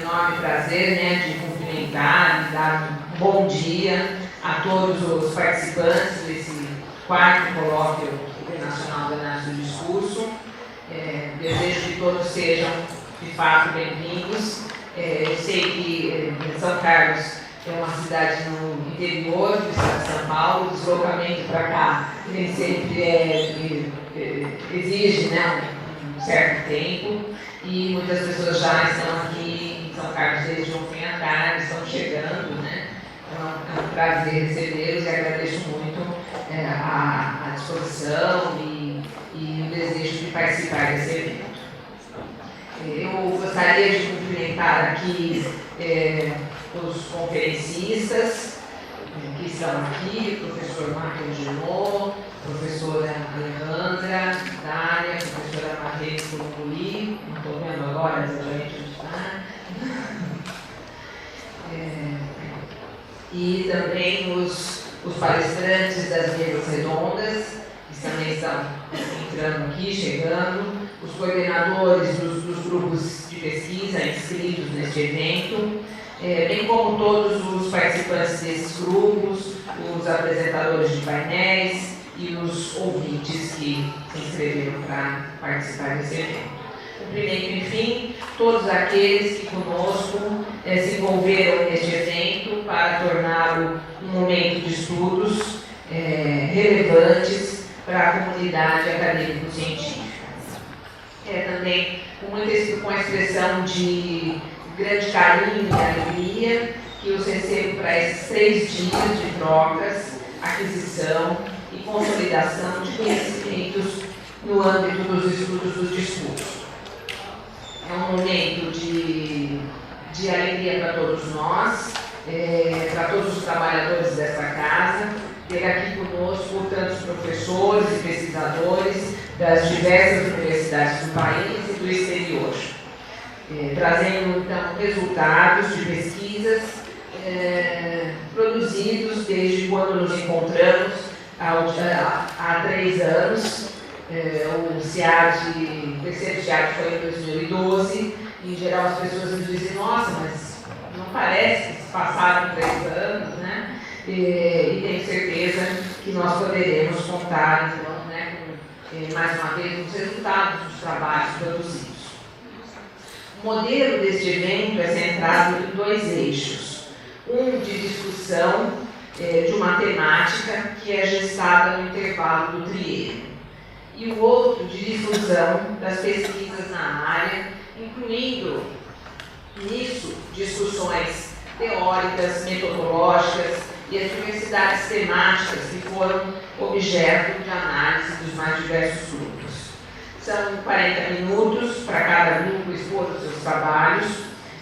enorme prazer, né, de cumprimentar e dar um bom dia a todos os participantes desse quarto colóquio internacional da análise do discurso. Desejo que todos sejam, de fato, bem-vindos. Eu sei que São Carlos é uma cidade no interior do estado de São Paulo, o deslocamento para cá nem sempre exige, né, um certo tempo, e muitas pessoas já estão aqui em São Carlos desde ontem à tarde, estão chegando, né? É um prazer recebê-los e agradeço muito a disposição e o desejo de participar desse evento. Eu gostaria de cumprimentar aqui os conferencistas que estão aqui, o professor Marcos Genot, professora Alejandra, Dália, professora Marlene Columuli, não estou vendo agora exatamente onde está, e também os palestrantes das mesas redondas, que também estão entrando aqui, chegando, os coordenadores dos grupos de pesquisa inscritos neste evento, bem como todos os participantes desses grupos, os apresentadores de painéis e os ouvintes que se inscreveram para participar desse evento. Cumprimento, enfim, todos aqueles que conosco se envolveram neste evento para torná-lo um momento de estudos relevantes para a comunidade acadêmico-científica. Também com a expressão de grande carinho e alegria que os recebo para esses 3 dias de trocas, aquisição e consolidação de conhecimentos no âmbito dos estudos do discurso. É um momento de alegria para todos nós, para todos os trabalhadores desta casa, ter aqui conosco tantos professores e pesquisadores das diversas universidades do país e do exterior, trazendo então resultados de pesquisas produzidos desde quando nos encontramos há 3 anos. O terceiro CIAD foi em 2012, e em geral as pessoas me dizem, nossa, mas não parece que se passaram 3 anos, né? E tenho certeza que nós poderemos contar, então, né, com, mais uma vez, os resultados dos trabalhos produzidos. O modelo deste evento é centrado em 2 eixos. Um de discussão de uma temática que é gestada no intervalo do trieiro, e o outro de difusão das pesquisas na área, incluindo nisso discussões teóricas, metodológicas e as diversidades temáticas que foram objeto de análise dos mais diversos grupos. São 40 minutos para cada grupo expor os seus trabalhos,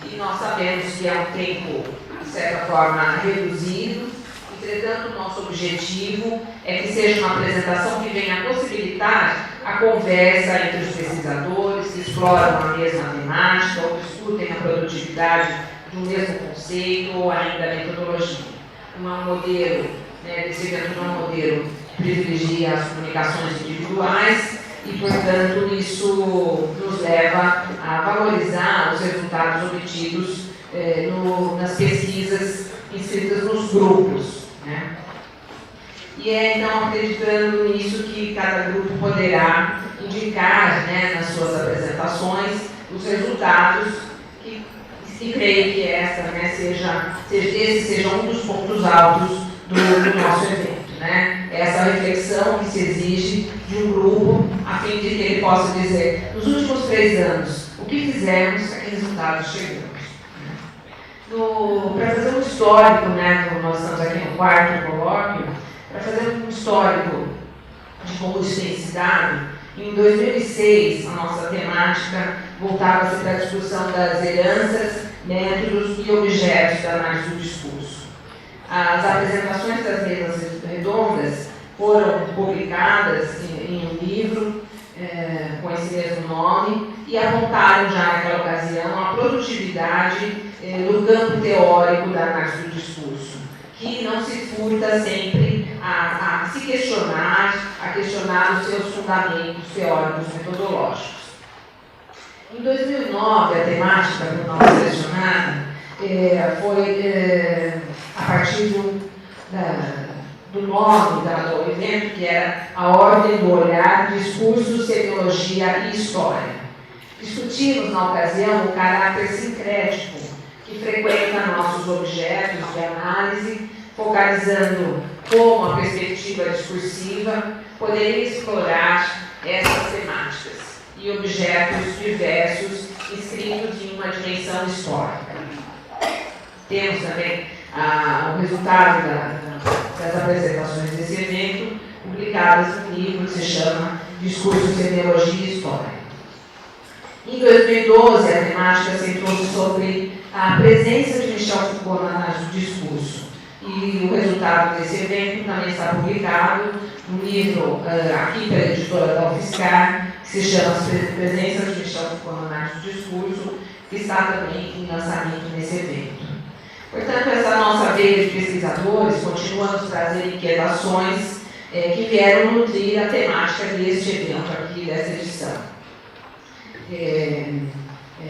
e nós sabemos que é um tempo, de certa forma, reduzido. Entretanto, o nosso objetivo é que seja uma apresentação que venha a possibilitar a conversa entre os pesquisadores que exploram a mesma temática ou que discutem a produtividade de um mesmo conceito ou ainda a metodologia. Um modelo, desse evento não é um modelo que privilegia as comunicações individuais e, portanto, isso nos leva a valorizar os resultados obtidos nas pesquisas inscritas nos grupos. Né? E então acreditando nisso que cada grupo poderá indicar, né, nas suas apresentações os resultados e creio que essa, né, esse seja um dos pontos altos do nosso evento. Né? Essa reflexão que se exige de um grupo a fim de que ele possa dizer, nos últimos 3 anos, o que fizemos, a que resultados chegamos. Para fazer um histórico, né, nós estamos aqui no 4º colóquio, para fazer um histórico de como isso tem se dado, em 2006 a nossa temática voltava-se para a discussão das heranças, métodos e objetos da análise do discurso. As apresentações das mesas redondas foram publicadas em um livro com esse mesmo nome e apontaram já naquela ocasião a produtividade no campo teórico da análise do discurso, que não se furta sempre a se questionar, a questionar os seus fundamentos teóricos metodológicos. Em 2009, a temática do nosso selecionado foi a partir do nome do evento, que era A Ordem do Olhar, Discurso, Semiologia e História. Discutimos, na ocasião, o caráter sincrético que frequenta nossos objetos de análise, focalizando como a perspectiva discursiva poderia explorar essas temáticas e objetos diversos inscritos em uma dimensão histórica. Temos também o resultado das apresentações desse evento, publicadas no livro que se chama Discurso, Semiologia e História. Em 2012, a temática centrou-se sobre a presença de Michel Foucault na análise do discurso. E o resultado desse evento também está publicado no livro, aqui pela editora da UFSCar, que se chama As Presenças de Michel Foucault na análise do discurso, que está também em lançamento nesse evento. Portanto, essa nossa veia de pesquisadores continua a nos trazer inquietações que vieram nutrir a temática deste evento aqui, dessa edição.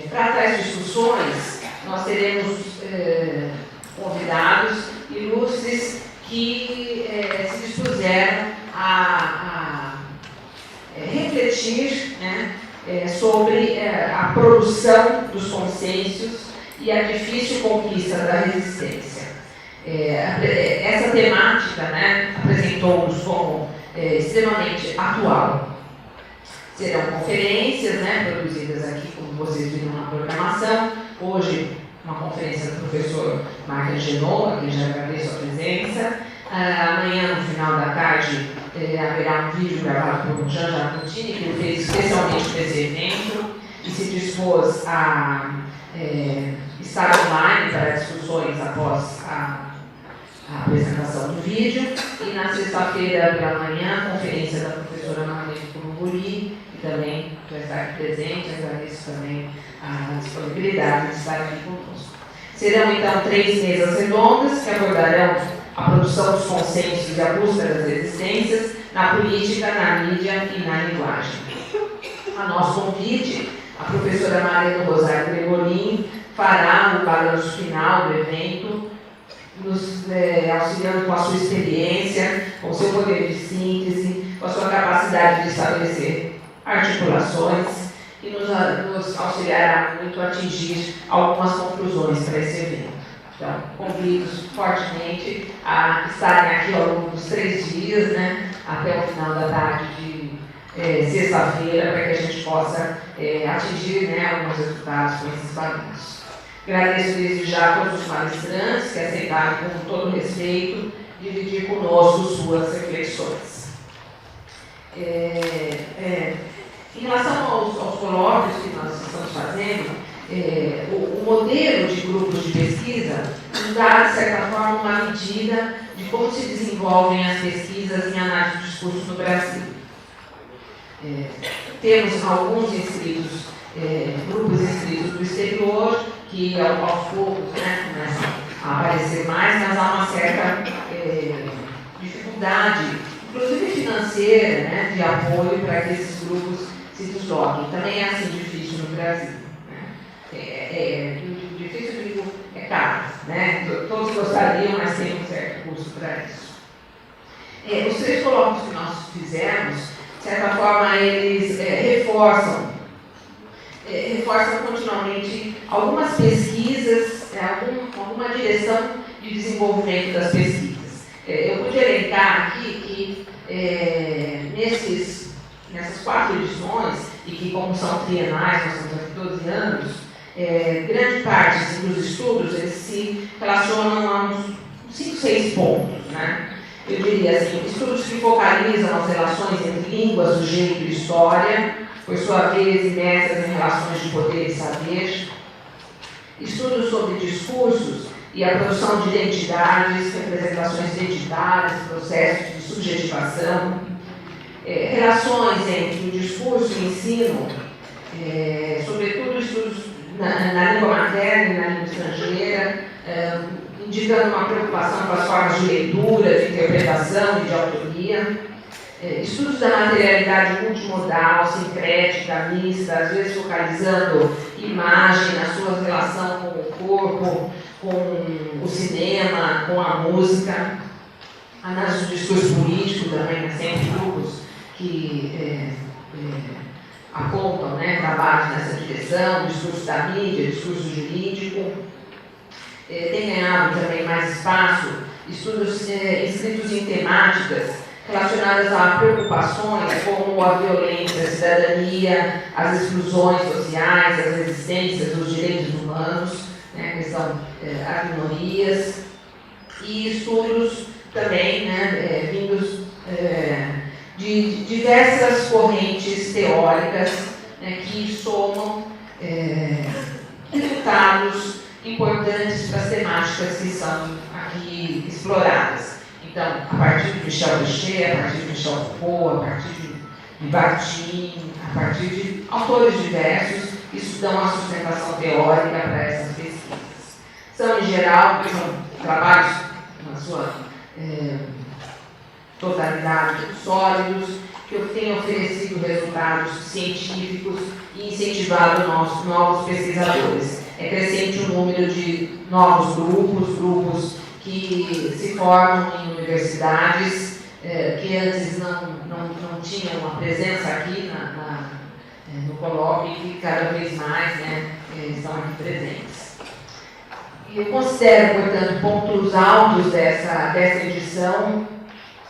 Para tais discussões, nós teremos convidados ilustres que se dispuseram a refletir, né, sobre a produção dos consensos e a difícil conquista da resistência. Essa temática, né, apresentou-nos como extremamente atual. Serão conferências, né, produzidas aqui, como vocês viram na programação. Hoje, uma conferência do professor Marco Angenot, a quem já agradeço a presença. Amanhã, no final da tarde, haverá um vídeo gravado por Jean Coutinho, que ele fez especialmente para esse evento e se dispôs a estar online para discussões após a apresentação do vídeo. E na sexta-feira pela manhã, a conferência da professora Marlene Curumburi, que também vai estar aqui presente. Agradeço também a disponibilidade de estar aqui conosco. Serão, então, 3 mesas redondas que abordarão a produção dos consensos e a busca das resistências na política, na mídia e na linguagem. A nosso convite, a professora Mariana Rosário Gregorin fará o balanço final do evento, nos auxiliando com a sua experiência, com o seu poder de síntese, com a sua capacidade de estabelecer articulações, que nos auxiliará muito a atingir algumas conclusões para esse evento. Então, convido-os fortemente a estarem aqui ao longo dos 3 dias, né, até o final da tarde de sexta-feira, para que a gente possa atingir, né, alguns resultados com esses balanços. Agradeço desde já a todos os palestrantes que aceitaram com todo respeito dividir conosco suas reflexões. Em relação aos colóquios que nós estamos fazendo, o modelo de grupos de pesquisa nos dá, de certa forma, uma medida de como se desenvolvem as pesquisas em análise do discurso no Brasil. Temos alguns inscritos, grupos inscritos do exterior, que aos poucos, né, começam a aparecer mais, mas há uma certa dificuldade, inclusive financeira, né, de apoio para que esses grupos se desloquem. Também é assim difícil no Brasil. Né? Difícil, eu digo, é caro. Né? Todos gostariam, mas tem um certo custo para isso. Os 3 colóquios que nós fizemos, de certa forma, eles reforçam continuamente algumas pesquisas, alguma direção de desenvolvimento das pesquisas. Eu pude elencar aqui que nessas 4 edições, e que como são trienais, nós estamos aqui 12 anos, grande parte dos estudos eles se relacionam a uns 5, 6 pontos. Né? Eu diria assim, estudos que focalizam as relações entre língua, sujeito e história, por sua vez imersas em relações de poder e saber, estudos sobre discursos e a produção de identidades, representações identitárias, processos de subjetivação, relações entre o discurso e o ensino, sobretudo estudos na língua materna e na língua estrangeira, indicando uma preocupação com as formas de leitura, de interpretação e de autoria, Estudos da materialidade multimodal, sincrética, mista, às vezes focalizando imagem na sua relação com o corpo, com o cinema, com a música. Análise do discurso político também, né? Sempre grupos que apontam, né, trabalhos nessa direção, discurso da mídia, discurso jurídico. Tem ganhado também mais espaço estudos inscritos em temáticas relacionadas a preocupações como a violência, a cidadania, as exclusões sociais, as resistências, os direitos humanos, né, a questão das minorias, e estudos também, né, vindos de diversas correntes teóricas, né, que somam resultados importantes para as temáticas que são aqui exploradas. Então, a partir de Michel Richet, a partir de Michel Foucault, a partir de Bakhtin, a partir de autores diversos, isso dá uma sustentação teórica para essas pesquisas. São, em geral, trabalhos, na sua totalidade, sólidos, que têm oferecido resultados científicos e incentivado novos pesquisadores. É crescente o número de novos grupos que se formam em universidades que antes não tinham uma presença aqui no colóquio e que cada vez mais, né, estão aqui presentes. Eu considero, portanto, pontos altos dessa edição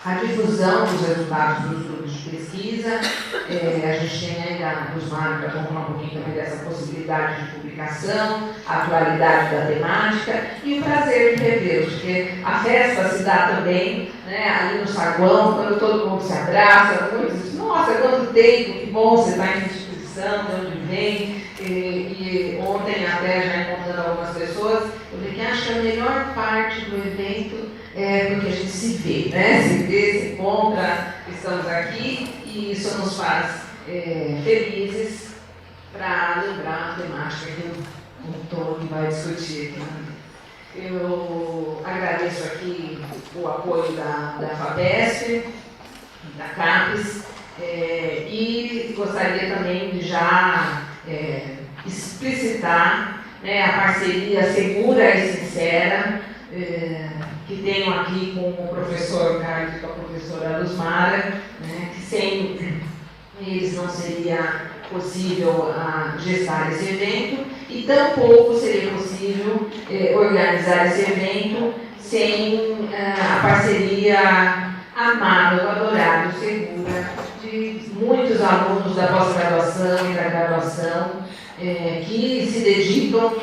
a difusão dos resultados dos grupos de pesquisa. A gente tem ainda nos marca para falar um pouquinho também dessa possibilidade de publicação, a atualidade da temática e o prazer de revê-los, porque a festa se dá também, né, ali no saguão, quando todo mundo se abraça, muitos dizem, nossa, quanto tempo, que bom você está em instituição, de onde vem. E ontem, até já encontrando algumas pessoas, eu falei que acho que a melhor parte do evento é porque a gente se vê, né? Se vê, se encontra, estamos aqui e isso nos faz felizes para lembrar a temática que o Tony vai discutir aqui. Eu agradeço aqui o apoio da FAPESP, da CAPES, e gostaria também de já explicitar, né, a parceria segura e sincera que tenho aqui com o professor Carlos e com a professora Luzmara, né, que sem eles não seria possível gestar esse evento e tampouco seria possível organizar esse evento sem a parceria amável, adorável, segura de muitos alunos da pós-graduação e da graduação que se dedicam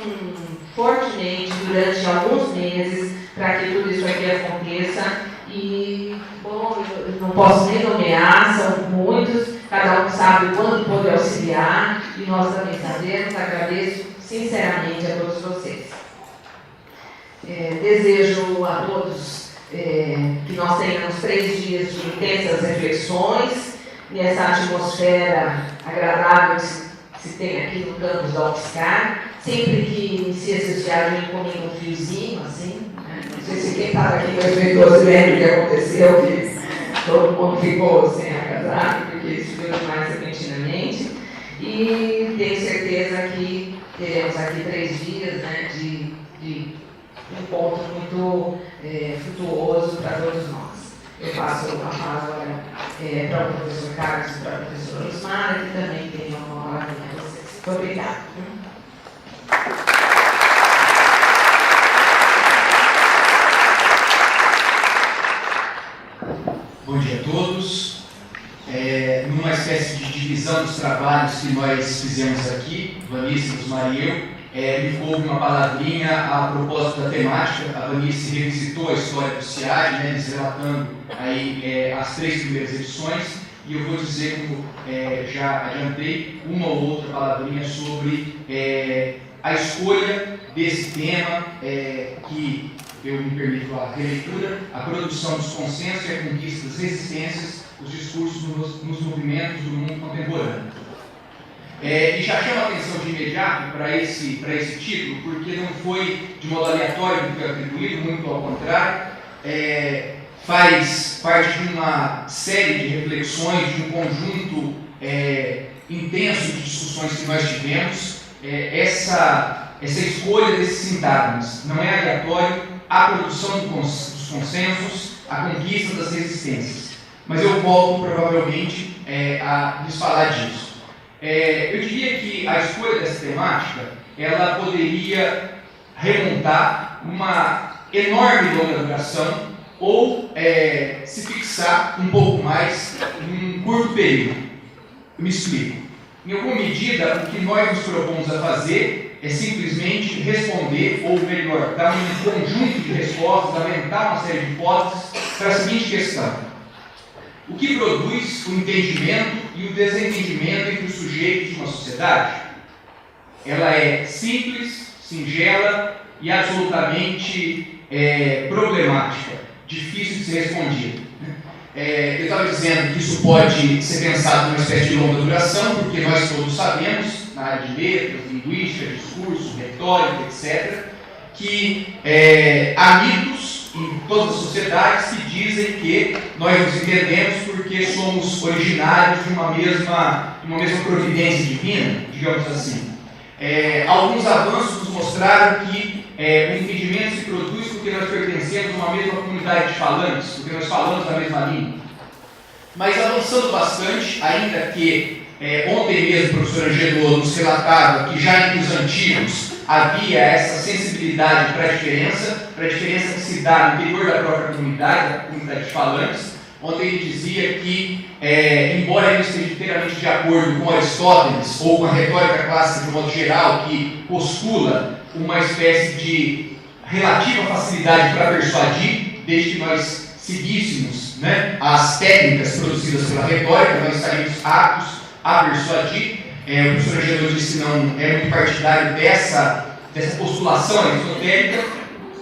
fortemente durante alguns meses para que tudo isso aqui aconteça. E, bom, eu não posso nem nomear, são muitos, cada um sabe quando pode auxiliar, e nós também sabemos. Agradeço sinceramente a todos vocês. Desejo a todos que nós tenhamos 3 dias de intensas reflexões, nessa atmosfera agradável que se tem aqui no campus da UFSCar. Sempre que inicia essa viagem, eu encomendo um fiozinho, assim, né? Não sei se quem estava aqui em 2012 lembra o que aconteceu, que todo mundo ficou sem agasalho, porque isso veio mais repentinamente. E tenho certeza que teremos aqui 3 dias, né, de encontro muito frutuoso para todos nós. Eu passo a palavra para o professor Carlos e para a professora Luzmara, que também tem uma hora a vocês. Muito obrigada. Bom dia a todos. Numa espécie de divisão dos trabalhos que nós fizemos aqui, Vanice, Luzmara e eu, me coube uma palavrinha a propósito da temática. A Vanice revisitou a história do CIAD, né, relatando aí, as 3 primeiras edições, e eu vou dizer, como já adiantei, uma ou outra palavrinha sobre a escolha desse tema, que eu me permito a releitura, a produção dos consensos e a conquista das resistências, os discursos nos movimentos do mundo contemporâneo. E já chama a atenção de imediato para esse título, porque não foi de modo aleatório que foi atribuído, muito ao contrário. faz parte de uma série de reflexões, de um conjunto intenso de discussões que nós tivemos. Essa escolha desses sintagmas não é aleatório, a produção dos consensos, a conquista das resistências. Mas eu volto provavelmente a lhes falar disso. Eu diria que a escolha dessa temática ela poderia remontar uma enorme longa duração ou se fixar um pouco mais em um curto período. Eu me explico. Em alguma medida, o que nós nos propomos a fazer é simplesmente responder, ou melhor, dar um conjunto de respostas, lamentar uma série de hipóteses para a seguinte questão: o que produz o entendimento e o desentendimento entre os sujeitos de uma sociedade? Ela é simples, singela e absolutamente problemática, difícil de ser respondida. Eu estava dizendo que isso pode ser pensado numa espécie de longa duração, porque nós todos sabemos, na área de letras, linguística, discurso, retórica, etc., que há mitos em todas as sociedades que dizem que nós nos entendemos porque somos originários de uma mesma providência divina, digamos assim. Alguns avanços nos mostraram que o entendimento se produz porque nós pertencemos a uma mesma comunidade de falantes, porque nós falamos a mesma língua. Mas avançando bastante, ainda que ontem mesmo o professor Angelou nos relatava que já entre os antigos havia essa sensibilidade para a diferença que se dá no interior da própria comunidade, da comunidade de falantes. Ontem ele dizia que, embora ele esteja inteiramente de acordo com Aristóteles, ou com a retórica clássica de um modo geral, que postula uma espécie de relativa facilidade para persuadir, desde que nós seguíssemos as técnicas produzidas pela retórica, nós estaríamos aptos a persuadir. O professor Angelou disse que não é muito partidário dessa postulação aristotélica.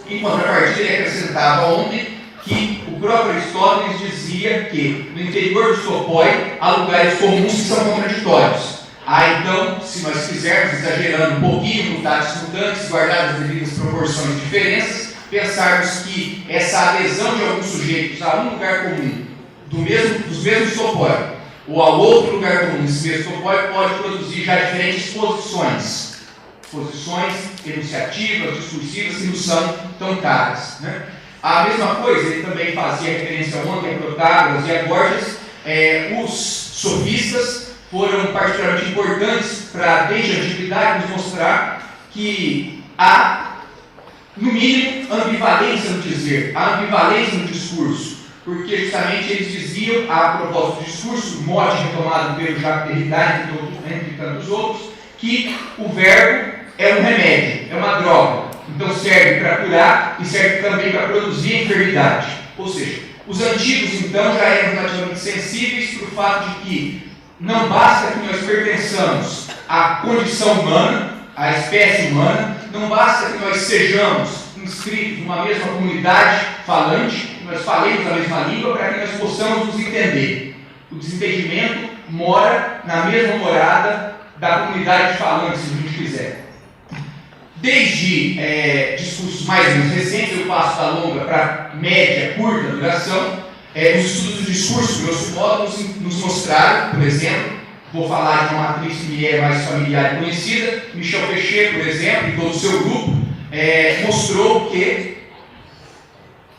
Em contrapartida, ele acrescentava ontem que o próprio Aristóteles dizia que no interior do Sopoi há lugares comuns que são contraditórios. Então, se nós quisermos, exagerando um pouquinho, mutatis mutandis, guardadas as devidas proporções e diferenças, pensarmos que essa adesão de alguns sujeitos a um lugar comum dos mesmos Sopoi ou a outro lugar comum desse mesmo Sopoi pode produzir já diferentes posições enunciativas, discursivas, que não são tão caras. A mesma coisa, ele também fazia referência ontem a Protágoras e a Gorgias. Os sofistas foram particularmente importantes para, desde a antiguidade, nos mostrar que há, no mínimo, ambivalência no dizer, há ambivalência no discurso, porque justamente eles diziam, a propósito do discurso, mote retomado pelo Jacques Derrida, entre tantos outros, que o verbo é um remédio, é uma droga. Então serve para curar e serve também para produzir enfermidade. Ou seja, os antigos então já eram relativamente sensíveis para o fato de que não basta que nós pertençamos à condição humana, à espécie humana, não basta que nós sejamos inscritos numa mesma comunidade falante, que nós falemos a mesma língua para que nós possamos nos entender. O desentendimento mora na mesma morada da comunidade de falantes, se a gente quiser. Desde discursos mais ou menos recentes, eu passo da longa para média, curta duração. Os estudos do discurso, grosso modo, nos mostraram, por exemplo, vou falar de uma matriz que me é mais familiar e conhecida, Michel Foucault, por exemplo, e todo o seu grupo, mostrou que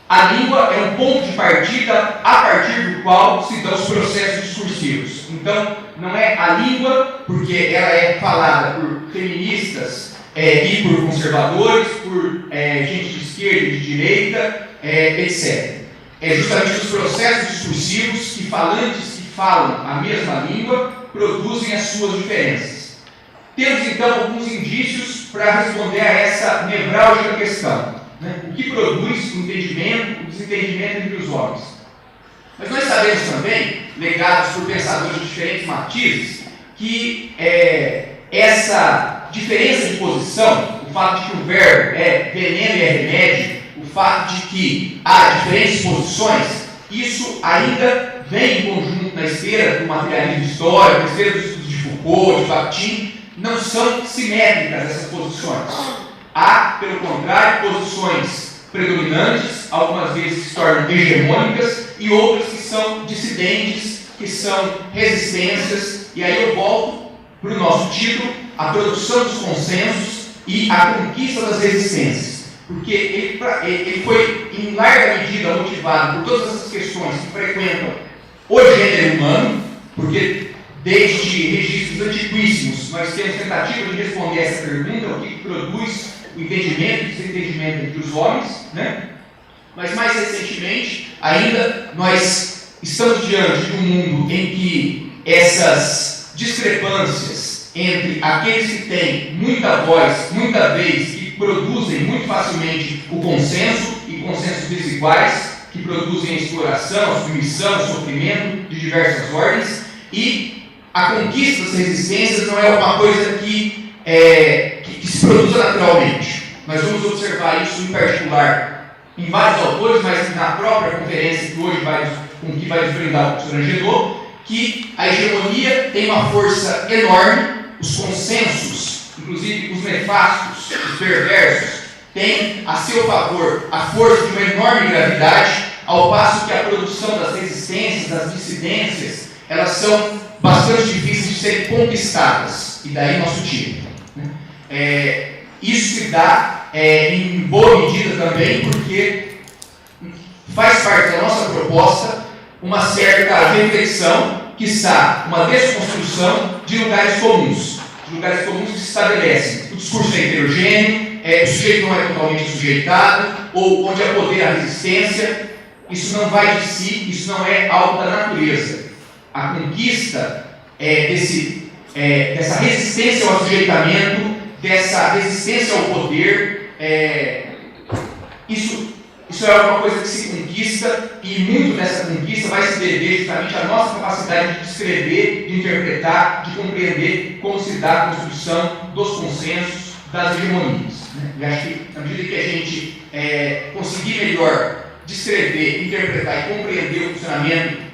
a língua é um ponto de partida a partir do qual se dão os processos discursivos. Então, não é a língua, porque ela é falada por feministas e por conservadores, por gente de esquerda e de direita, etc. É justamente os processos discursivos que falantes que falam a mesma língua produzem as suas diferenças. Temos então alguns indícios para responder a essa nevrálgica questão. O que produz o entendimento, o desentendimento entre os homens. Mas nós sabemos também, legados por pensadores de diferentes matizes, que essa diferença de posição, o fato de que o verbo é veneno e é remédio, o fato de que há diferentes posições, isso ainda vem em conjunto na esteira do materialismo histórico, na esteira dos estudos de Foucault, de Bakhtin, não são simétricas essas posições. Há, pelo contrário, posições predominantes, algumas vezes se tornam hegemônicas e outras que são dissidentes, que são resistências. E aí eu volto para o nosso título, a produção dos consensos e a conquista das resistências. Porque ele foi, em larga medida, motivado por todas essas questões que frequentam o gênero humano, porque desde registros antiquíssimos nós temos tentativa de responder essa pergunta, o que produz o entendimento e o desentendimento entre os homens, né? Mas mais recentemente, ainda, nós estamos diante de um mundo em que essas discrepâncias entre aqueles que têm muita voz, muita vez, que produzem muito facilmente o consenso, e consensos desiguais, que produzem a exploração, a submissão, o sofrimento de diversas ordens, e a conquista das resistências não é uma coisa que se produza naturalmente. Nós vamos observar isso em particular em vários autores, mas na própria conferência que hoje com que vai nos brindar o professor Angelou, que a hegemonia tem uma força enorme, os consensos, inclusive os nefastos, os perversos, têm a seu favor a força de uma enorme gravidade, ao passo que a produção das resistências, das dissidências, elas são bastante difíceis de serem conquistadas, e daí nosso título. Isso se dá em boa medida também porque faz parte da nossa proposta uma certa reflexão, quiçá uma desconstrução de lugares comuns que se estabelecem. O discurso é heterogêneo, o sujeito não é totalmente sujeitado, ou onde há poder à resistência. Isso não vai de si, isso não é algo da natureza. A conquista dessa resistência ao sujeitamento, dessa resistência ao poder, isso é uma coisa que se conquista, e muito dessa conquista vai se dever justamente à nossa capacidade de descrever, de interpretar, de compreender como se dá a construção dos consensos, das hegemonias. E acho que, na medida que a gente conseguir melhor descrever, interpretar e compreender o funcionamento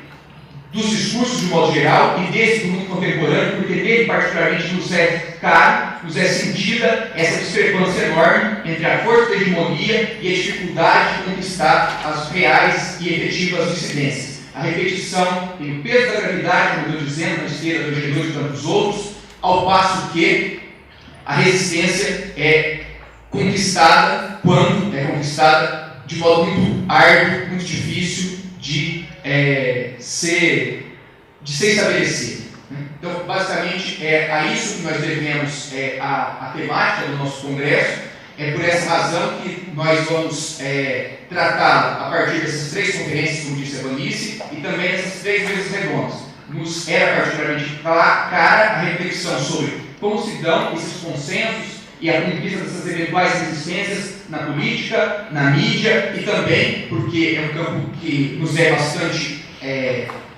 dos discursos de modo geral e desse do mundo contemporâneo, porque nele particularmente nos é caro, nos é sentida essa discrepância enorme entre a força da hegemonia e a dificuldade de conquistar as reais e efetivas dissidências. A repetição tem o peso da gravidade, como eu estou dizendo, na esteira do Angelou e de tantos outros, ao passo que a resistência é conquistada quando é conquistada de modo muito árduo, muito difícil de ser estabelecido. Então, basicamente, é a isso que nós devemos a temática do nosso congresso. É por essa razão que nós vamos tratar a partir dessas 3 conferências, como disse a Vanice, e também dessas 3 mesas redondas. Nos era particularmente cara a reflexão sobre como se dão esses consensos e a conquista dessas eventuais resistências na política, na mídia e também, porque é um campo que nos é bastante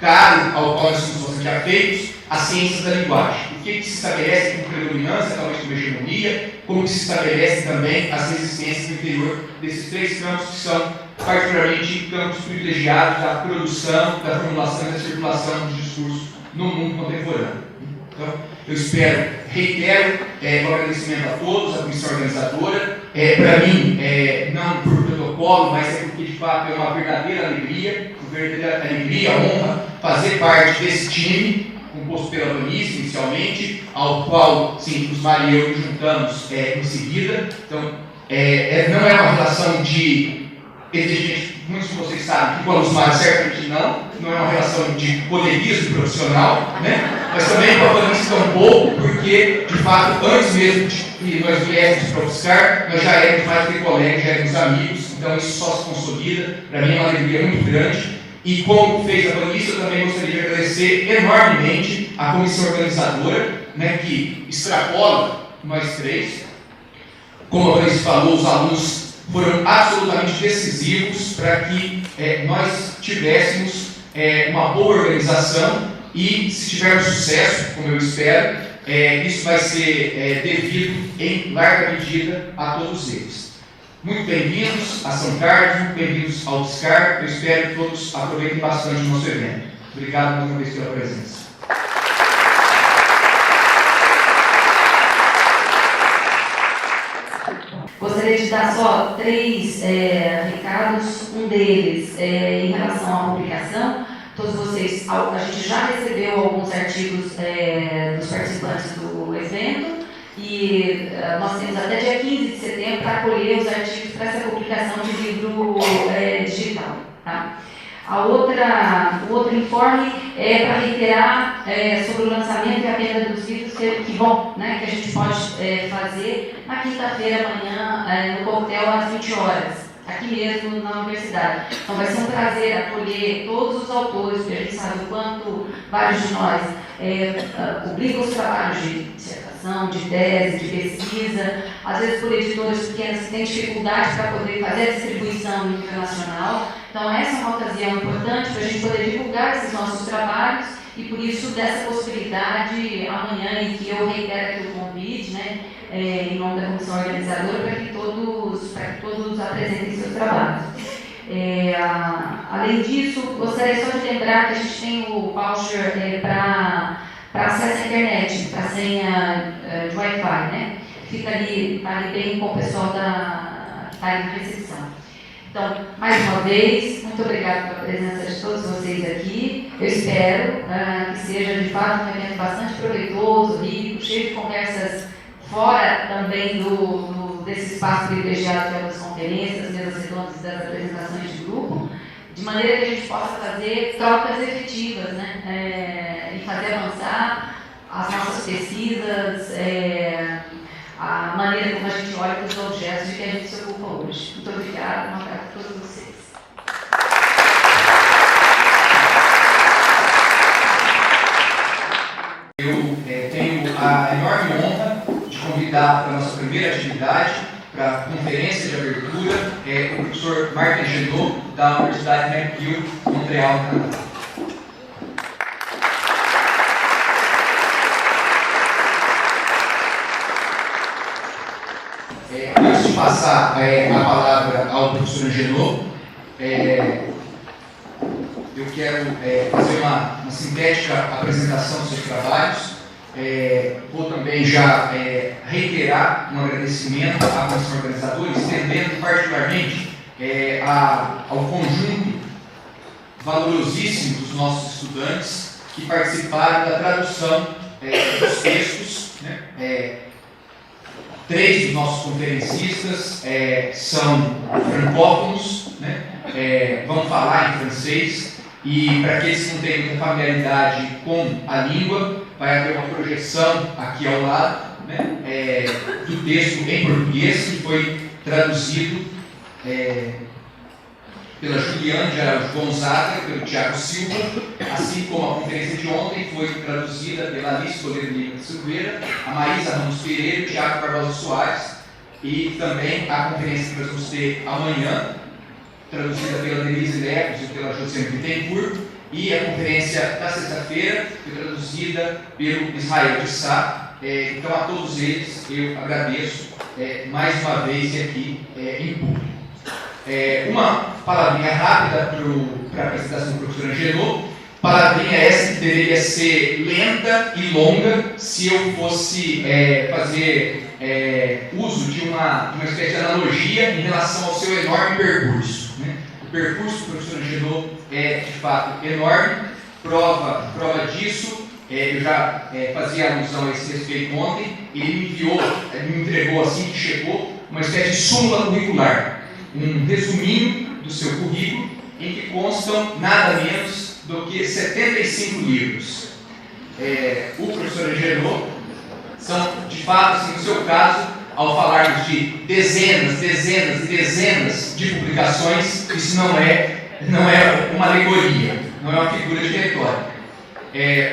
caro, ao qual nós somos bastante afeitos, as ciências da linguagem. O que se estabelece como predominância, talvez como hegemonia, como se estabelece também as resistências no interior desses 3 campos que são particularmente campos privilegiados da produção, da formulação e da circulação de discursos no mundo contemporâneo. Então, eu reitero o agradecimento a todos, a comissão organizadora. Para mim, não por protocolo, mas é porque de fato é uma verdadeira alegria, honra, fazer parte desse time, composto pela Vanice inicialmente, ao qual, sim, os Mari e eu nos juntamos em seguida. Então, não é uma relação de, evidentemente, muitos de vocês sabem que com a Luzmar certamente não é uma relação de poderismo profissional, né? Mas também com a Vanice tampouco, porque, de fato, antes mesmo de que nós viéssemos para o UFSCar, nós já éramos mais do que colegas, já éramos amigos, então isso só se consolida. Para mim é uma alegria muito grande. E como fez a Vanice, eu também gostaria de agradecer enormemente à comissão organizadora, né, que extrapola nós 3. Como a Vanice falou, os alunos foram absolutamente decisivos para que nós tivéssemos uma boa organização e, se tivermos sucesso, como eu espero, isso vai ser devido em larga medida a todos eles. Muito bem-vindos a São Carlos, muito bem-vindos ao UFSCar. Eu espero que todos aproveitem bastante o nosso evento. Obrigado mais uma vez pela presença. Gostaria de dar só 3 recados. Um deles em relação à publicação. Todos vocês, a gente já recebeu alguns artigos dos participantes do evento e nós temos até dia 15 de setembro para colher os artigos para essa publicação de livro digital. Tá? O outro informe é para reiterar sobre o lançamento e a venda dos livros, que bom, né, que a gente pode fazer na quinta-feira, amanhã, no coquetel, às 20 horas. Aqui mesmo na universidade. Então vai ser um prazer acolher todos os autores, porque a gente sabe o quanto vários de nós publicam os trabalhos de dissertação, de tese, de pesquisa, às vezes por editores pequenos que têm dificuldade para poder fazer a distribuição internacional. Então essa é uma ocasião importante para a gente poder divulgar esses nossos trabalhos e por isso dessa possibilidade amanhã, em que eu reitero aqui o convite, né, em nome da comissão organizadora, para que todos apresentem seus trabalhos. Além disso, gostaria só de lembrar que a gente tem o voucher para acesso à internet, para senha de Wi-Fi, né? Fica ali, tá ali bem com o pessoal que está ali na recepção. Então, mais uma vez, muito obrigada pela presença de todos vocês aqui. Eu espero que seja, de fato, um evento bastante proveitoso, rico, cheio de conversas fora também desse espaço privilegiado que é das conferências, mesas redondas e das apresentações de grupo, de maneira que a gente possa fazer trocas efetivas, né? E fazer avançar as nossas pesquisas, a maneira como a gente olha para os objetos de que a gente se ocupa hoje. Muito obrigada, um abraço a todos vocês. Eu tenho a enorme honra de convidar para a nossa primeira atividade, para a conferência de abertura, o professor Martin Genot, da Universidade McGill, Montreal, no Canadá. Antes de passar a palavra ao professor Genot, eu quero fazer uma sintética apresentação dos seus trabalhos. Vou também já reiterar um agradecimento à comissão organizadora, estendendo particularmente ao conjunto valorosíssimo dos nossos estudantes que participaram da tradução dos textos, né? 3 dos nossos conferencistas são francófonos, né? Vão falar em francês, e para aqueles que não têm muita familiaridade com a língua, vai haver uma projeção aqui ao lado, né, do texto em português, que foi traduzido pela Juliane de Araújo Gonzaga, pelo Tiago Silva, assim como a conferência de ontem foi traduzida pela Alice Toledo Lima de Silveira, a Maísa Ramos Pereira e o Tiago Barbosa Soares, e também a conferência que nós vamos ter amanhã, traduzida pela Denise Lepos e pela Josiane Bittencourt, e a conferência da sexta-feira foi traduzida pelo Israel de Sá. Então, a todos eles eu agradeço mais uma vez aqui em público. Uma palavrinha rápida para a apresentação do professor Genot. Palavrinha essa que deveria ser lenta e longa se eu fosse fazer uso de uma espécie de analogia em relação ao seu enorme percurso, né? O percurso do professor Genot é de fato enorme, prova disso. Eu já fazia alusão a esse respeito ontem. Ele me entregou assim que chegou uma espécie de súmula curricular, um resuminho do seu currículo, em que constam nada menos do que 75 livros. O professor Genot são, de fato, assim, no seu caso, ao falarmos de dezenas e dezenas de publicações, isso não é uma alegoria, não é uma figura de retórica.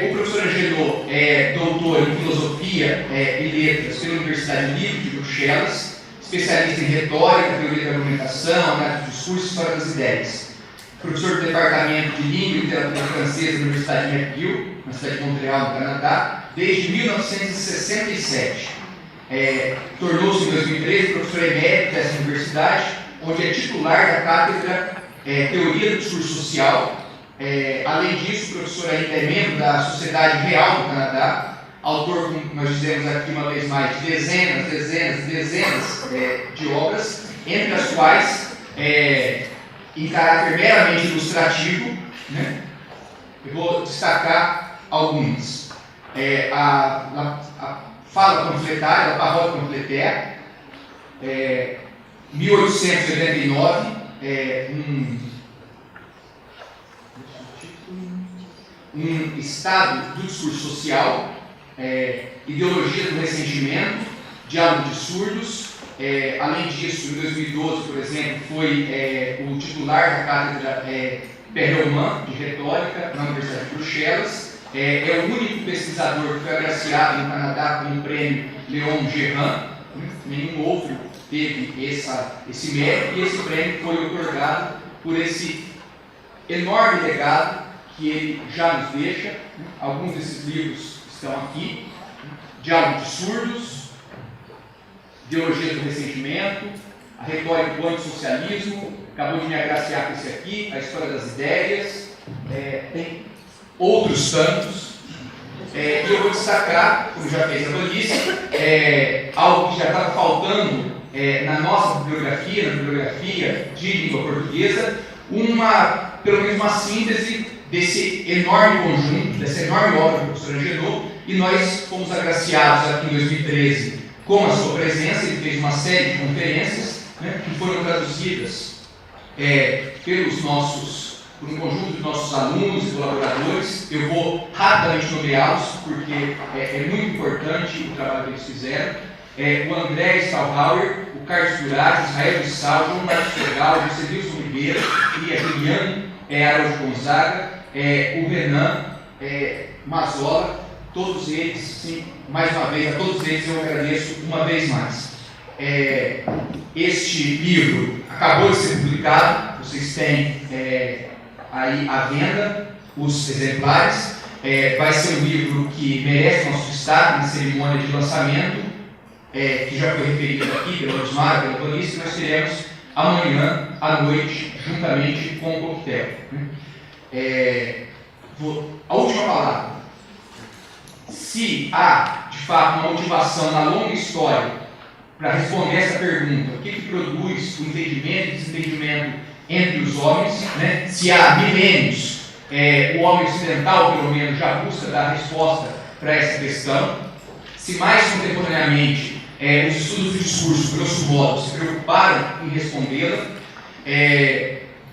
O professor Genot é doutor em filosofia e letras pela Universidade Livre de Bruxelas, especialista em retórica, teoria da argumentação, análise do discurso e história das ideias. Professor do Departamento de Língua e Literatura Francesa da Universidade McGill, na cidade de Montreal, no Canadá, desde 1967. Tornou-se em 2013 professor emérito dessa universidade, onde é titular da cátedra Teoria do Discurso Social. Além disso, o professor ainda é membro da Sociedade Real do Canadá, autor, como nós dizemos aqui uma vez mais, de dezenas de obras, entre as quais, em caráter meramente ilustrativo, né, eu vou destacar algumas. A Fala Panfletária, da Parole Pamphlétaire, 1889, um estado do discurso social, ideologia do ressentimento, diálogo de surdos. Além disso, em 2012, por exemplo, foi o titular da cátedra Perelman de retórica na Universidade de Bruxelas. É o único pesquisador que foi agraciado no Canadá com o prêmio Léon Gérard. Nenhum outro teve esse mérito, e esse prêmio foi otorgado por esse enorme legado que ele já nos deixa. Alguns desses livros estão aqui: Diálogo de Surdos, Ideologia do Ressentimento, A Retórica do Antissocialismo, acabou de me agraciar com esse aqui, A História das Ideias, tem outros tantos. E eu vou destacar, como já fez a Vanice, algo que já estava faltando na nossa bibliografia, na bibliografia de língua portuguesa, pelo menos uma síntese desse enorme conjunto, dessa enorme obra do professor Angenot, e nós fomos agraciados aqui em 2013 com a sua presença. Ele fez uma série de conferências, né, que foram traduzidas por um conjunto de nossos alunos e colaboradores. Eu vou rapidamente nomeá-los, porque é muito importante o trabalho que eles fizeram. O André Stahlhauer, o Carlos Durati, o Israel de Sal, o João Marcos Fergal, o José Wilson Ribeiro, a Juliane Araújo Gonzaga, o Renan Mazola, todos eles, sim, mais uma vez, a todos eles eu agradeço uma vez mais. Este livro acabou de ser publicado, vocês têm aí à venda os exemplares. Vai ser um livro que merece nosso destaque na cerimônia de lançamento, que já foi referido aqui pela Osmar, pela Vanice, que nós teremos amanhã à noite, juntamente com o coquetel. A última palavra. Se há, de fato, uma motivação na longa história para responder essa pergunta, o que produz o entendimento e desentendimento entre os homens, né? Se há milênios, o homem ocidental, pelo menos, já busca dar resposta para essa questão. Se mais contemporaneamente os estudos do discurso, grosso modo, se preocuparam em respondê-la,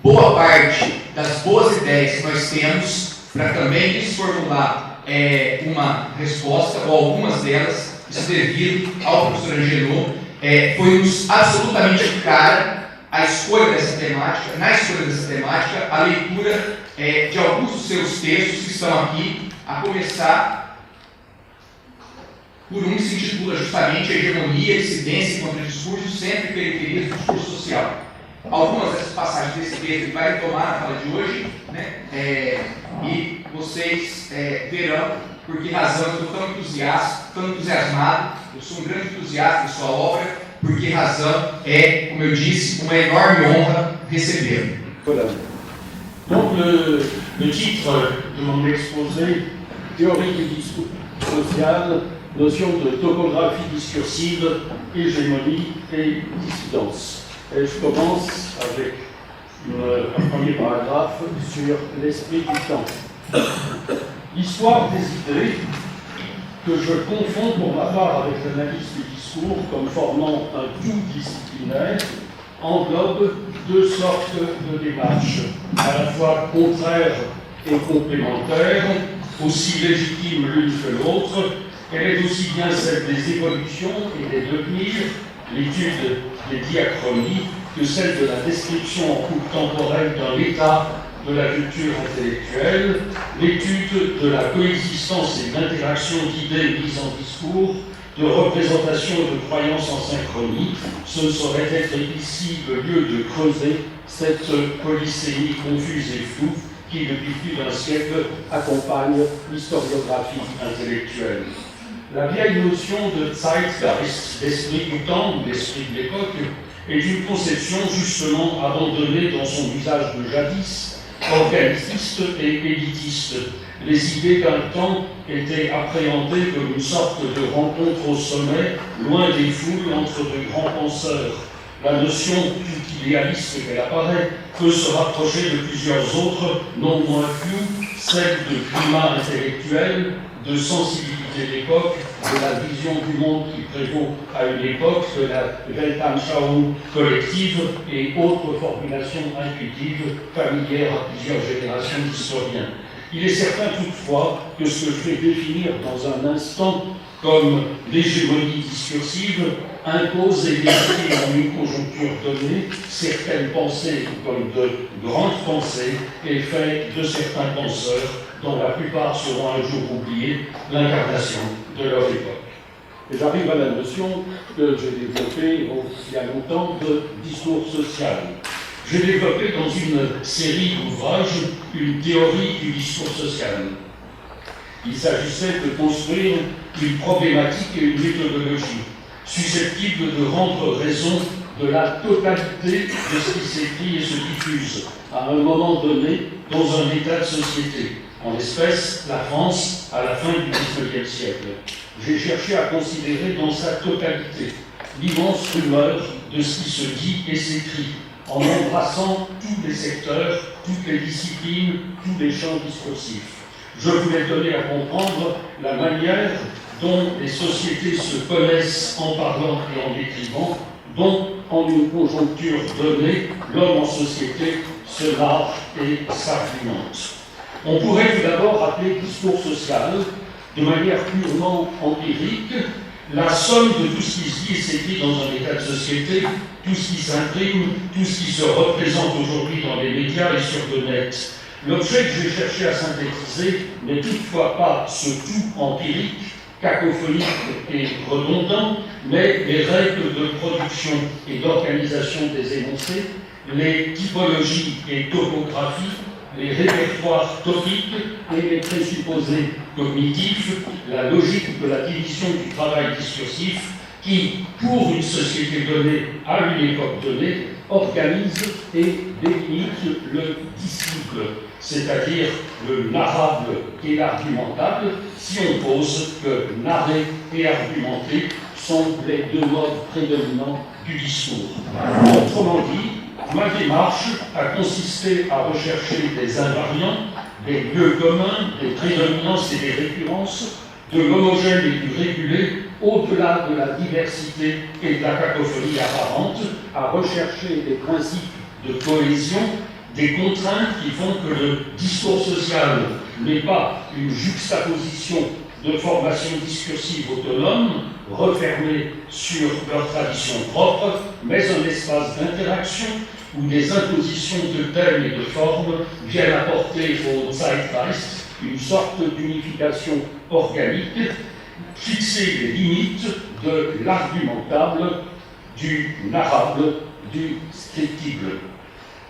boa parte das boas ideias que nós temos para também lhes formular uma resposta, ou algumas delas, isso devido ao professor Angenot, foi-nos absolutamente cara a escolha dessa temática, na escolha dessa temática, a leitura de alguns dos seus textos que estão aqui, a começar por um que se intitula justamente A Hegemonia, Dissidência e Contra-Discurso, Centro e Periferia do Discurso Social. Algumas dessas passagens desse texto ele vai retomar na fala de hoje, né? E vocês verão por que razão eu estou tão entusiasmado. Eu sou um grande entusiasta de sua obra, por que razão como eu disse, uma enorme honra recebê-lo. Voilà. Donc le titre de mon exposé, Théorie du discours social, notion de topographie discursive, hégémonie et dissidence. Et je commence avec un premier paragraphe sur l'esprit du temps. L'histoire des idées, que je confonds pour ma part avec l'analyse du discours comme formant un tout disciplinaire, englobe deux sortes de démarches, à la fois contraires et complémentaires, aussi légitimes l'une que l'autre. Elle est aussi bien celle des évolutions et des devenirs, l'étude des diachronies, que celle de la description en couple temporelle d'un état de la culture intellectuelle, l'étude de la coexistence et de l'interaction d'idées mises en discours, de représentation et de croyances en synchronie. Ce ne saurait être ici le lieu de creuser cette polysémie confuse et floue qui, depuis plus d'un siècle, accompagne l'historiographie intellectuelle. La vieille notion de Zeitgeist, l'esprit du temps ou l'esprit de l'époque, est une conception justement abandonnée dans son usage de jadis organicistes et élitistes. Les idées d'un temps étaient appréhendées comme une sorte de rencontre au sommet, loin des foules, entre de grands penseurs. La notion, tout idéaliste qu'elle apparaît, peut se rapprocher de plusieurs autres, non moins floues, celle de climat intellectuel, de sensibilité d'époque, de la vision du monde qui prévaut à une époque, de la Weltanschauung collective et autres formulations intuitives familières à plusieurs générations d'historiens. Il est certain toutefois que ce que je vais définir dans un instant comme l'hégémonie discursive impose et décrit en une conjoncture donnée certaines pensées comme de grandes pensées et fait de certains penseurs dont la plupart seront un jour oubliés l'incarnation de leur époque. Et j'arrive à la notion que j'ai développée il y a longtemps de discours social. J'ai développé dans une série d'ouvrages une théorie du discours social. Il s'agissait de construire une problématique et une méthodologie susceptible de rendre raison de la totalité de ce qui s'écrit et se diffuse à un moment donné dans un état de société, en l'espèce la France à la fin du XIXe siècle. J'ai cherché à considérer dans sa totalité l'immense rumeur de ce qui se dit et s'écrit, en embrassant tous les secteurs, toutes les disciplines, tous les champs discursifs. Je voulais donner à comprendre la manière dont les sociétés se connaissent en parlant et en écrivant, dont, en une conjoncture donnée, l'homme en société se narre et s'argumente. On pourrait tout d'abord appeler discours social, de manière purement empirique, la somme de tout ce qui se dit et s'écrit dans un état de société, tout ce qui s'imprime, tout ce qui se représente aujourd'hui dans les médias et sur le net. L'objet que j'ai cherché à synthétiser n'est toutefois pas ce tout empirique, cacophonique et redondant, mais les règles de production et d'organisation des énoncés, les typologies et topographies, les répertoires topiques et les présupposés cognitifs, la logique de la division du travail discursif qui, pour une société donnée, à une époque donnée, organise et délimite le disciple, c'est-à-dire le narrable et l'argumentable, si on pose que narrer et argumenter sont les deux modes prédominants du discours. Autrement dit, ma démarche a consisté à rechercher des invariants, des lieux communs, des prédominances et des récurrences, de l'homogène et du régulé, au-delà de la diversité et de la cacophonie apparente, à rechercher des principes de cohésion, des contraintes qui font que le discours social n'est pas une juxtaposition de formations discursives autonomes, refermées sur leur tradition propre, mais un espace d'interaction où des impositions de thèmes et de formes viennent apporter au Zeitgeist une sorte d'unification organique, fixer les limites de l'argumentable, du narrable, du scriptible.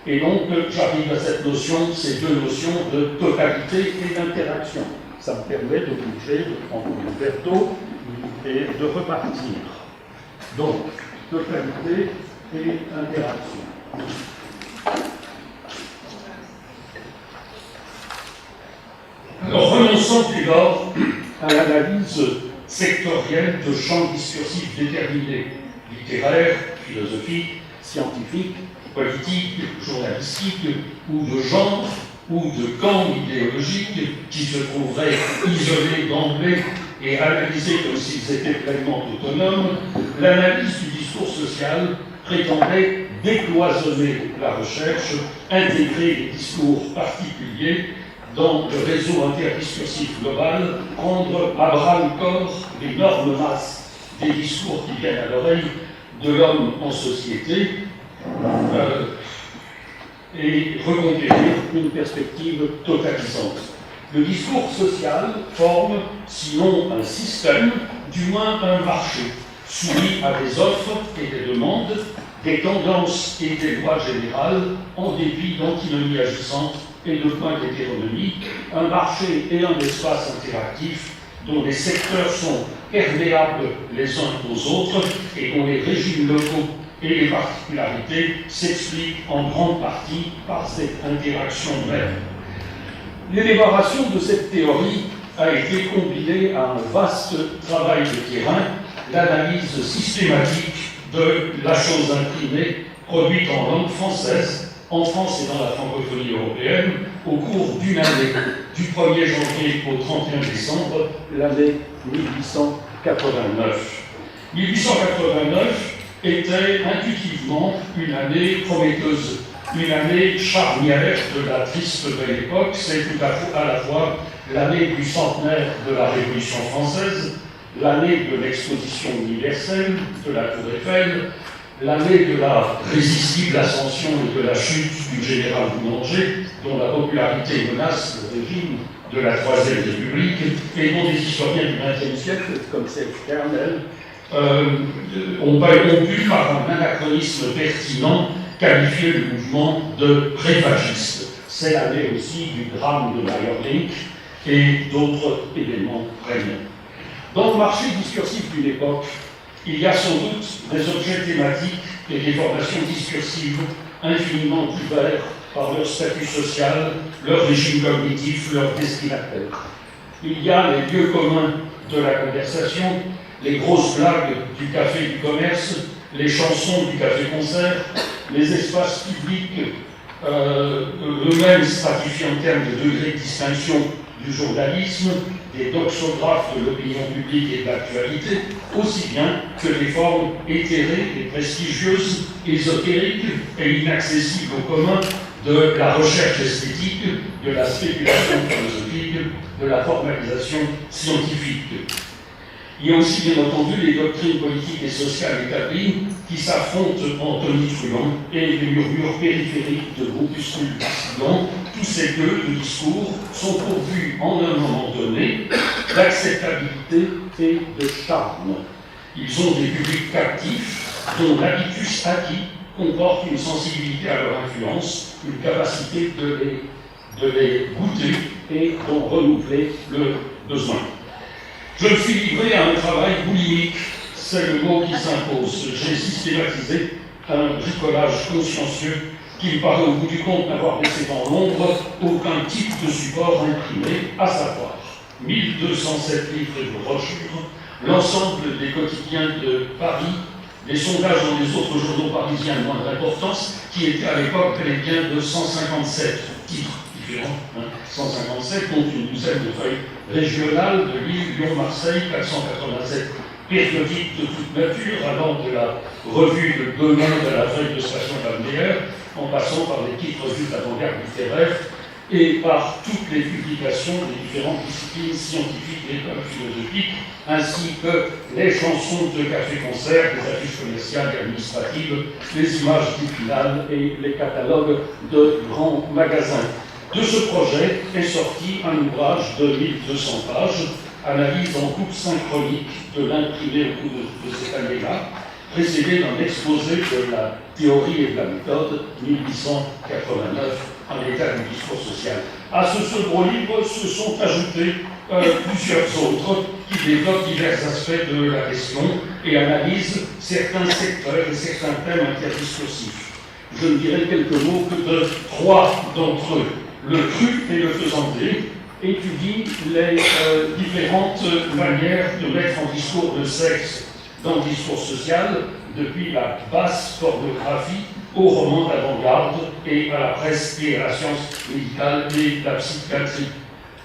Et donc, j'arrive à cette notion, ces deux notions de totalité et d'interaction. Ça me permet de bouger, de prendre un verre d'eau et de repartir. Donc, totalité et interaction. Alors, renonçons plus lors à l'analyse sectorielle de champs discursifs déterminés, littéraires, philosophiques, scientifiques, politiques, journalistiques, ou de genre, ou de camps idéologiques qui se trouveraient isolés d'emblée et analysés comme s'ils étaient pleinement autonomes, l'analyse du discours social prétendait décloisonner la recherche, intégrer les discours particuliers dans le réseau interdiscursif global, prendre à bras-le-corps l'énorme masse des discours qui viennent à l'oreille de l'homme en société et reconquérir une perspective totalisante. Le discours social forme, sinon un système, du moins un marché, soumis à des offres et des demandes, des tendances et des lois générales, en dépit d'antinomies agissantes et de points d'hétéronomie, un marché et un espace interactif dont les secteurs sont perméables les uns aux autres et dont les régimes locaux et les particularités s'expliquent en grande partie par cette interaction même. L'élaboration de cette théorie a été combinée à un vaste travail de terrain, l'analyse systématique de la chose imprimée produite en langue française, en France et dans la francophonie européenne, au cours d'une année, du 1er janvier au 31 décembre, l'année 1889. 1889 était intuitivement une année prometteuse, une année charnière de la triste belle époque. C'est tout à la fois l'année du centenaire de la Révolution française, l'année de l'exposition universelle de la Tour Eiffel, l'année de la résistible ascension et de la chute du général Boulanger, dont la popularité menace le régime de la Troisième République, et dont des historiens du XXe siècle, comme Seth Kernel, ont pu, par un anachronisme pertinent, qualifier le mouvement de préfagiste. C'est l'année aussi du drame de Meyerling et d'autres événements prégnants. Dans le marché discursif d'une époque, il y a sans doute des objets thématiques et des formations discursives infiniment divers par leur statut social, leur régime cognitif, leur destinataire. Il y a les lieux communs de la conversation, les grosses blagues du café du commerce, les chansons du café-concert, les espaces publics eux-mêmes stratifiés en termes de degré de distinction du journalisme, des doxographes de l'opinion publique et de l'actualité, aussi bien que les formes éthérées et prestigieuses, ésotériques et inaccessibles au commun de la recherche esthétique, de la spéculation philosophique, de la formalisation scientifique. Il y a aussi bien entendu les doctrines politiques et sociales établies qui s'affrontent en tonitruant et les murmures périphériques de groupuscules dissidents. Tous ces deux de discours sont pourvus en un moment donné d'acceptabilité et de charme. Ils ont des publics captifs dont l'habitus acquis comporte une sensibilité à leur influence, une capacité de les goûter et d'en renouveler le besoin. Je me suis livré à un travail boulimique, c'est le mot qui s'impose. J'ai systématisé un bricolage consciencieux qui me paraît au bout du compte n'avoir laissé dans l'ombre aucun type de support imprimé, à savoir 1207 livres de brochures, l'ensemble des quotidiens de Paris, les sondages dans les autres journaux parisiens de moindre importance, qui étaient à l'époque bel et bien de 157 titres différents, 157, dont une douzaine de feuilles régionales de Lille, Lyon, Marseille, 487 périodiques de toute nature, allant de la revue de demain de la feuille de station balnéaire, en passant par les petites revues d'avant-garde littéraire et par toutes les publications des différentes disciplines scientifiques et philosophiques, ainsi que les chansons de café-concert, les affiches commerciales et administratives, les images d'épinal et les catalogues de grands magasins. De ce projet est sorti un ouvrage de 1200 pages, analyse en coupe synchronique de l'imprimé au cours de cette année-là, précédé d'un exposé de la théorie et de la méthode, 1889, en état du discours social. À ce second livre se sont ajoutés plusieurs autres qui développent divers aspects de la question et analysent certains secteurs et certains thèmes interdiscursifs. Je ne dirai quelques mots que de trois d'entre eux. Le cru et le faisandet étudient les différentes manières de mettre en discours le sexe dans le discours social, depuis la basse pornographie au roman d'avant-garde et à la presse et à la science médicale et la psychiatrie.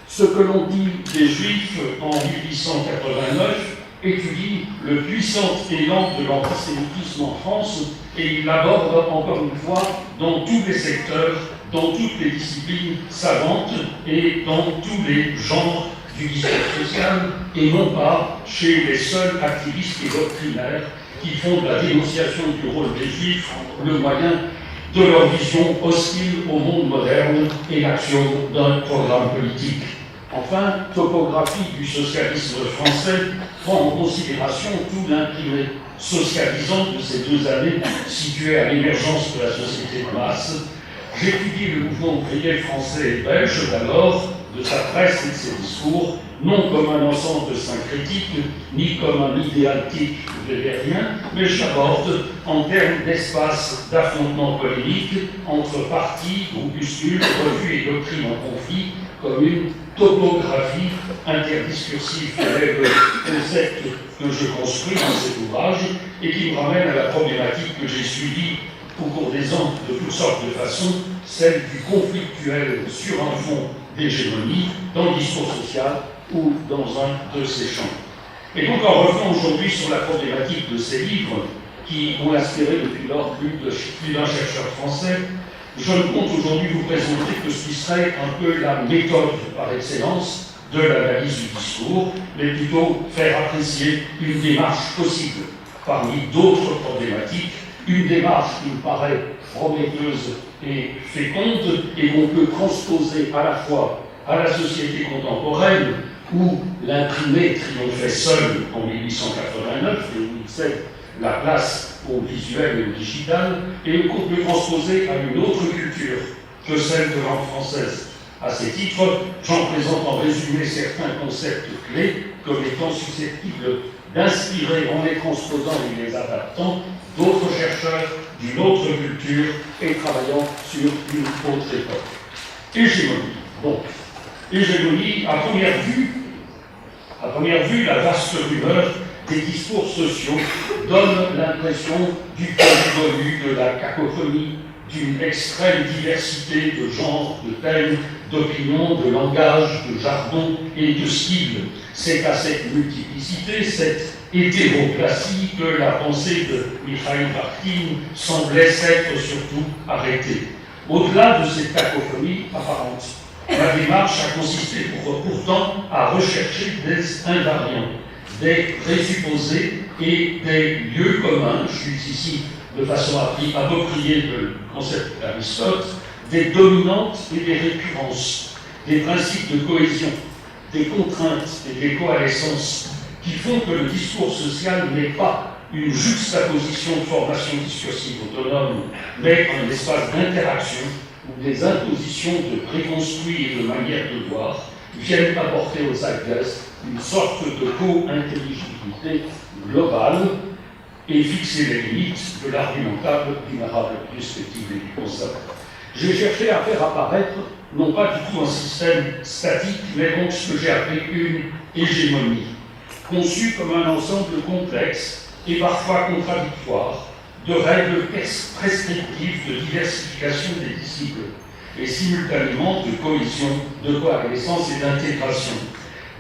Ce que l'on dit des Juifs en 1889 étudie le puissant élan de l'antisémitisme en France et il l'aborde encore une fois dans tous les secteurs, dans toutes les disciplines savantes et dans tous les genres du discours social et non pas chez les seuls activistes et doctrinaires qui font de la dénonciation du rôle des Juifs le moyen de leur vision hostile au monde moderne et l'action d'un programme politique. Enfin, topographie du socialisme français prend en considération tout l'imprimé socialisant de ces 2 années situées à l'émergence de la société de masse. J'étudie le mouvement ouvrier français et belge d'alors, de sa presse et de ses discours, non comme un ensemble syncrétique, ni comme un idéaltique weberien, mais j'aborde en termes d'espace d'affrontement polémique entre partis, groupuscules, revues et doctrines en conflit, comme une topographie interdiscursive qui est le concept que je construis dans cet ouvrage et qui me ramène à la problématique que j'ai suivie au cours des ans de toutes sortes de façons, celle du conflictuel sur un fond d'hégémonie dans le discours social ou dans un de ses champs. Et donc en revenant aujourd'hui sur la problématique de ces livres qui ont inspiré depuis lors plus d'un chercheur français, je ne compte aujourd'hui vous présenter que ce qui serait un peu la méthode par excellence de l'analyse du discours, mais plutôt faire apprécier une démarche possible parmi d'autres problématiques, une démarche qui me paraît prometteuse et féconde et qu'on peut transposer à la fois à la société contemporaine où l'imprimé triomphait seul en 1889 et où il cède la place au visuel et au digital, et qu'on peut transposer à une autre culture que celle de langue française. À ces titres, j'en présente en résumé certains concepts clés comme étant susceptibles d'inspirer en les transposant et les adaptant d'autres chercheurs d'une autre culture et travaillant sur une autre époque. Hégémonie. Donc, hégémonie, à première vue, la vaste rumeur des discours sociaux donne l'impression du polyvolu, de la cacophonie, d'une extrême diversité de genres, de thèmes, d'opinions, de langages, de jargons et de styles. C'est à cette multiplicité, cette hétéroclasie que la pensée de Mikhaïl Bakhtin semblait s'être surtout arrêtée. Au-delà de cette cacophonie apparente, ma démarche a consisté pourtant à rechercher des invariants, des présupposés et des lieux communs. Je suis ici de façon appropriée le concept d'Aristote, des dominantes et des récurrences, des principes de cohésion, des contraintes et des coalescences qui font que le discours social n'est pas une juxtaposition de formation discursive autonome, mais un espace d'interaction où des impositions de préconstruits et de manières de voir viennent apporter aux zeitgeist une sorte de co-intelligibilité globale et fixer les limites de l'argumentable, du narrable, du perspective et du concept. J'ai cherché à faire apparaître non pas du tout un système statique, mais donc ce que j'ai appelé une hégémonie, conçue comme un ensemble complexe et parfois contradictoire de règles prescriptives de diversification des disciples et simultanément de cohésion, de coalescence et d'intégration.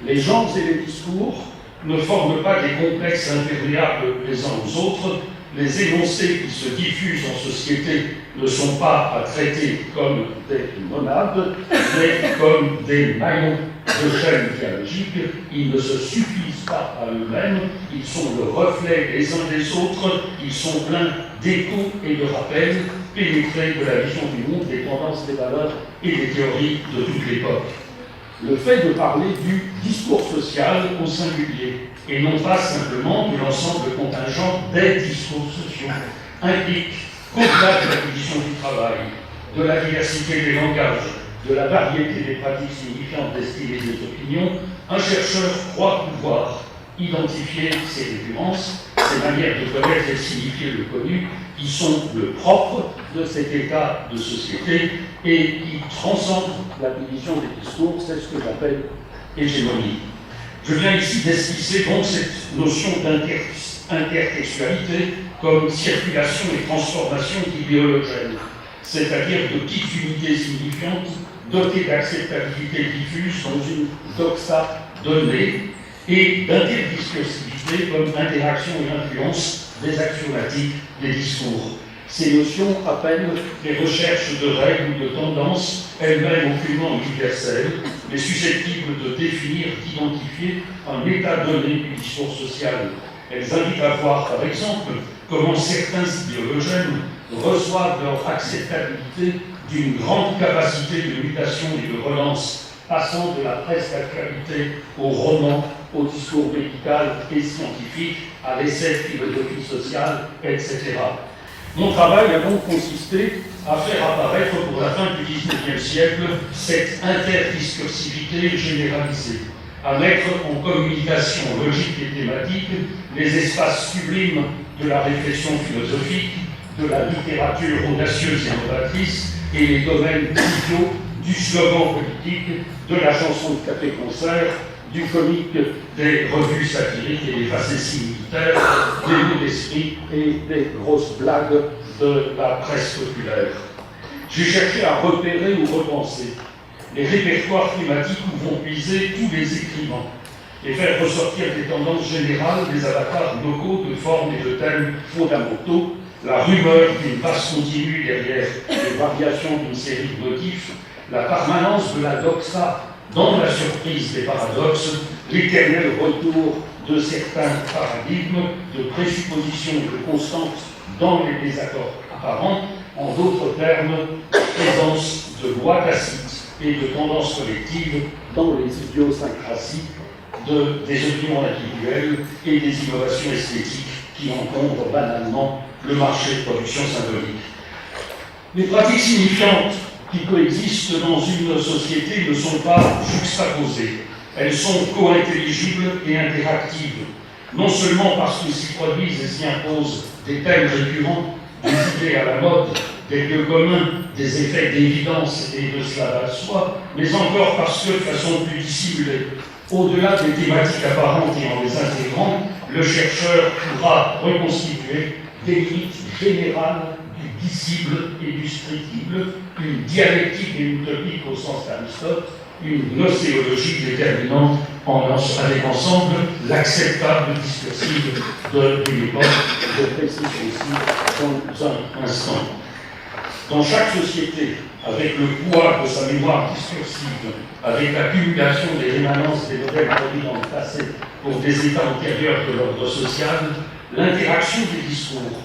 Les genres et les discours ne forment pas des complexes imperméables les uns aux autres. Les énoncés qui se diffusent en société ne sont pas à traiter comme des monades, mais comme des maillons de chaîne dialogique. Ils ne se suffisent pas à eux-mêmes, ils sont le reflet les uns des autres, ils sont pleins d'échos et de rappels, pénétrés de la vision du monde, des tendances, des valeurs et des théories de toute l'époque. Le fait de parler du discours social au singulier, et non pas simplement de l'ensemble contingent des discours sociaux, implique qu'au-delà de la condition du travail, de la diversité des langages, de la variété des pratiques signifiantes des styles et des opinions, un chercheur croit pouvoir identifier ces références, ces manières de connaître et de signifier le connu, qui sont le propre de cet état de société et qui transcendent la division des discours. C'est ce que j'appelle hégémonie. Je viens ici d'esquisser donc cette notion d'intertextualité comme circulation et transformation idéologène, c'est-à-dire de petites unités signifiantes dotées d'acceptabilité diffuse dans une doxa donnée et d'interdiscursivité comme interaction et influence des axiomatiques des discours. Ces notions appellent les recherches de règles ou de tendances, elles-mêmes aucunement universelles, mais susceptibles de définir, d'identifier un état donné du discours social. Elles invitent à voir, par exemple, comment certains idéologènes reçoivent leur acceptabilité d'une grande capacité de mutation et de relance, passant de la presque actualité au roman, au discours médical et scientifique, à l'essai de philosophie sociale, etc. Mon travail a donc consisté à faire apparaître pour la fin du XIXe siècle cette interdiscursivité généralisée, à mettre en communication logique et thématique les espaces sublimes de la réflexion philosophique, de la littérature audacieuse et novatrice, et les domaines triviaux du slogan politique, de la chanson de café-concert, du comique, des revues satiriques et des facéties militaires, des mots d'esprit et des grosses blagues de la presse populaire. J'ai cherché à repérer ou repenser les répertoires thématiques où vont puiser tous les écrivains et faire ressortir des tendances générales, des avatars locaux de formes et de thèmes fondamentaux, la rumeur d'une passe continue derrière les variations d'une série de motifs, la permanence de la doxa dans la surprise des paradoxes, l'éternel retour de certains paradigmes, de présuppositions et de constances dans les désaccords apparents, en d'autres termes, présence de lois tacites et de tendances collectives dans les idiosyncrasies des opinions individuelles et des innovations esthétiques qui encombrent banalement le marché de production symbolique. Les pratiques signifiantes qui coexistent dans une société ne sont pas juxtaposées. Elles sont co-intelligibles et interactives, non seulement parce que s'y produisent et s'y imposent des thèmes récurrents, des idées à la mode, des lieux communs, des effets d'évidence et de cela va de soi, mais encore parce que, de façon plus dissimulée, au-delà des thématiques apparentes et en les intégrant, le chercheur pourra reconstituer des limites générales du dissible et du strictible, une dialectique et une utopique au sens d'Aristote, une gnoséologie déterminante avec ensemble l'acceptable discursive d'une époque. Je précise aussi dans un instant. Dans chaque société, avec le poids de sa mémoire discursive, avec l'accumulation des rémanences des modèles produits dans le passé pour des états antérieurs de l'ordre social, l'interaction des discours,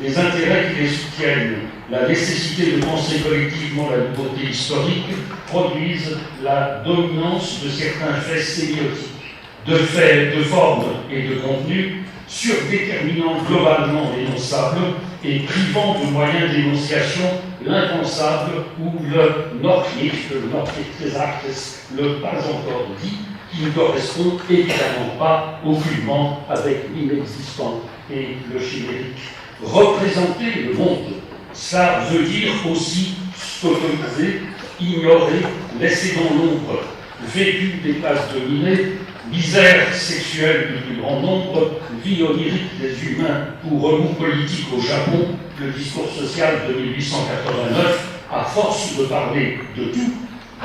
les intérêts qui les soutiennent, la nécessité de penser collectivement la nouveauté historique produisent la dominance de certains faits sémiotiques, de faits, de formes et de contenus, surdéterminant globalement l'énonçable et privant de moyens d'énonciation l'impensable ou le Nordlicht, le Nordlicht-Gesagtes, le pas encore dit, qui ne correspond évidemment pas aucunement avec l'inexistant et le chimérique. Représenter le monde, ça veut dire aussi stotoniser, ignorer, laisser dans l'ombre, vécu des classes dominées, misère sexuelle du plus grand nombre, vie onirique des humains ou remous politique au Japon, le discours social de 1889, à force de parler de tout,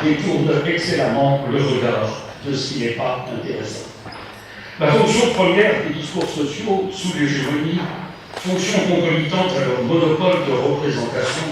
détourne excellemment le regard de ce qui n'est pas intéressant. La fonction première des discours sociaux sous l'hégémonie, fonction concomitante à leur monopole de représentation,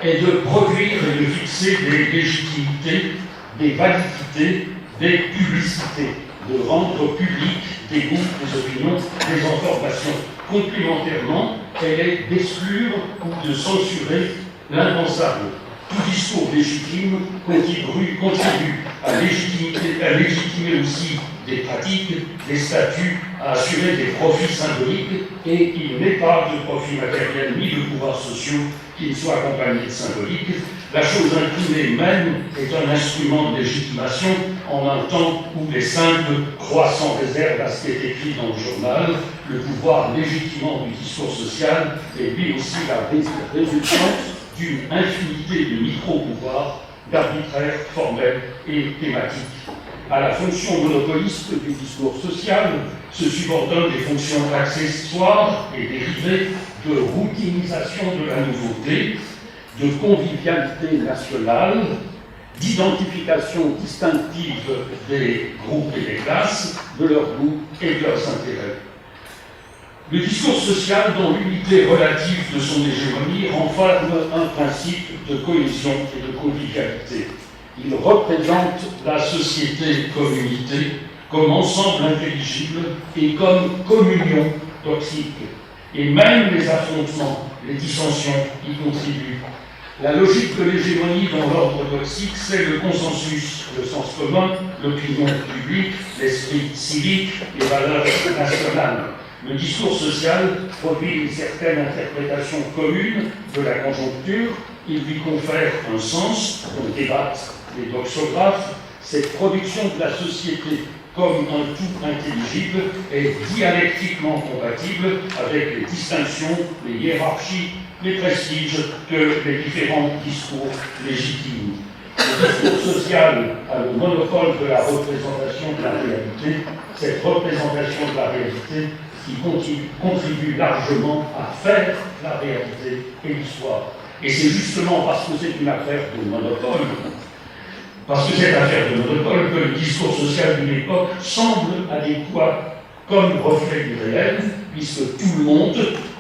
est de produire et de fixer des légitimités, des validités, des publicités, de rendre public des goûts, des opinions, des informations. Complémentairement, elle est d'exclure ou de censurer l'impensable. Tout discours légitime contribue à légitimer aussi des pratiques, des statuts, à assurer des profits symboliques, et il n'est pas de profit matériel ni de pouvoirs sociaux qui ne soient accompagnés de symbolique. La chose imprimée même est un instrument de légitimation en un temps où les simples croient sans réserve à ce qui est écrit dans le journal. Le pouvoir légitimant du discours social est lui aussi la résultante d'une infinité de micro-pouvoirs, d'arbitraires formels et thématiques. À la fonction monopoliste du discours social se subordonnent des fonctions accessoires et dérivées de routinisation de la nouveauté, de convivialité nationale, d'identification distinctive des groupes et des classes, de leurs goûts et de leurs intérêts. Le discours social, dans l'unité relative de son hégémonie, renferme un principe de cohésion et de convivialité. Il représente la société-communauté comme ensemble intelligible et comme communion toxique. Et même les affrontements, les dissensions y contribuent. La logique de l'hégémonie dans l'ordre toxique, c'est le consensus, le sens commun, l'opinion publique, l'esprit civique, les valeurs nationales. Le discours social produit une certaine interprétation commune de la conjoncture, il lui confère un sens, dont débattent les doxographes. Cette production de la société comme un tout intelligible est dialectiquement compatible avec les distinctions, les hiérarchies, les prestiges que les différents discours légitimes. Le discours social a le monopole de la représentation de la réalité, cette représentation de la réalité qui contribue largement à faire la réalité et l'histoire. Et c'est justement parce que c'est une affaire de monopole, parce que cette affaire de monopole, que le discours social d'une époque semble adéquat comme reflet du réel, puisque tout le monde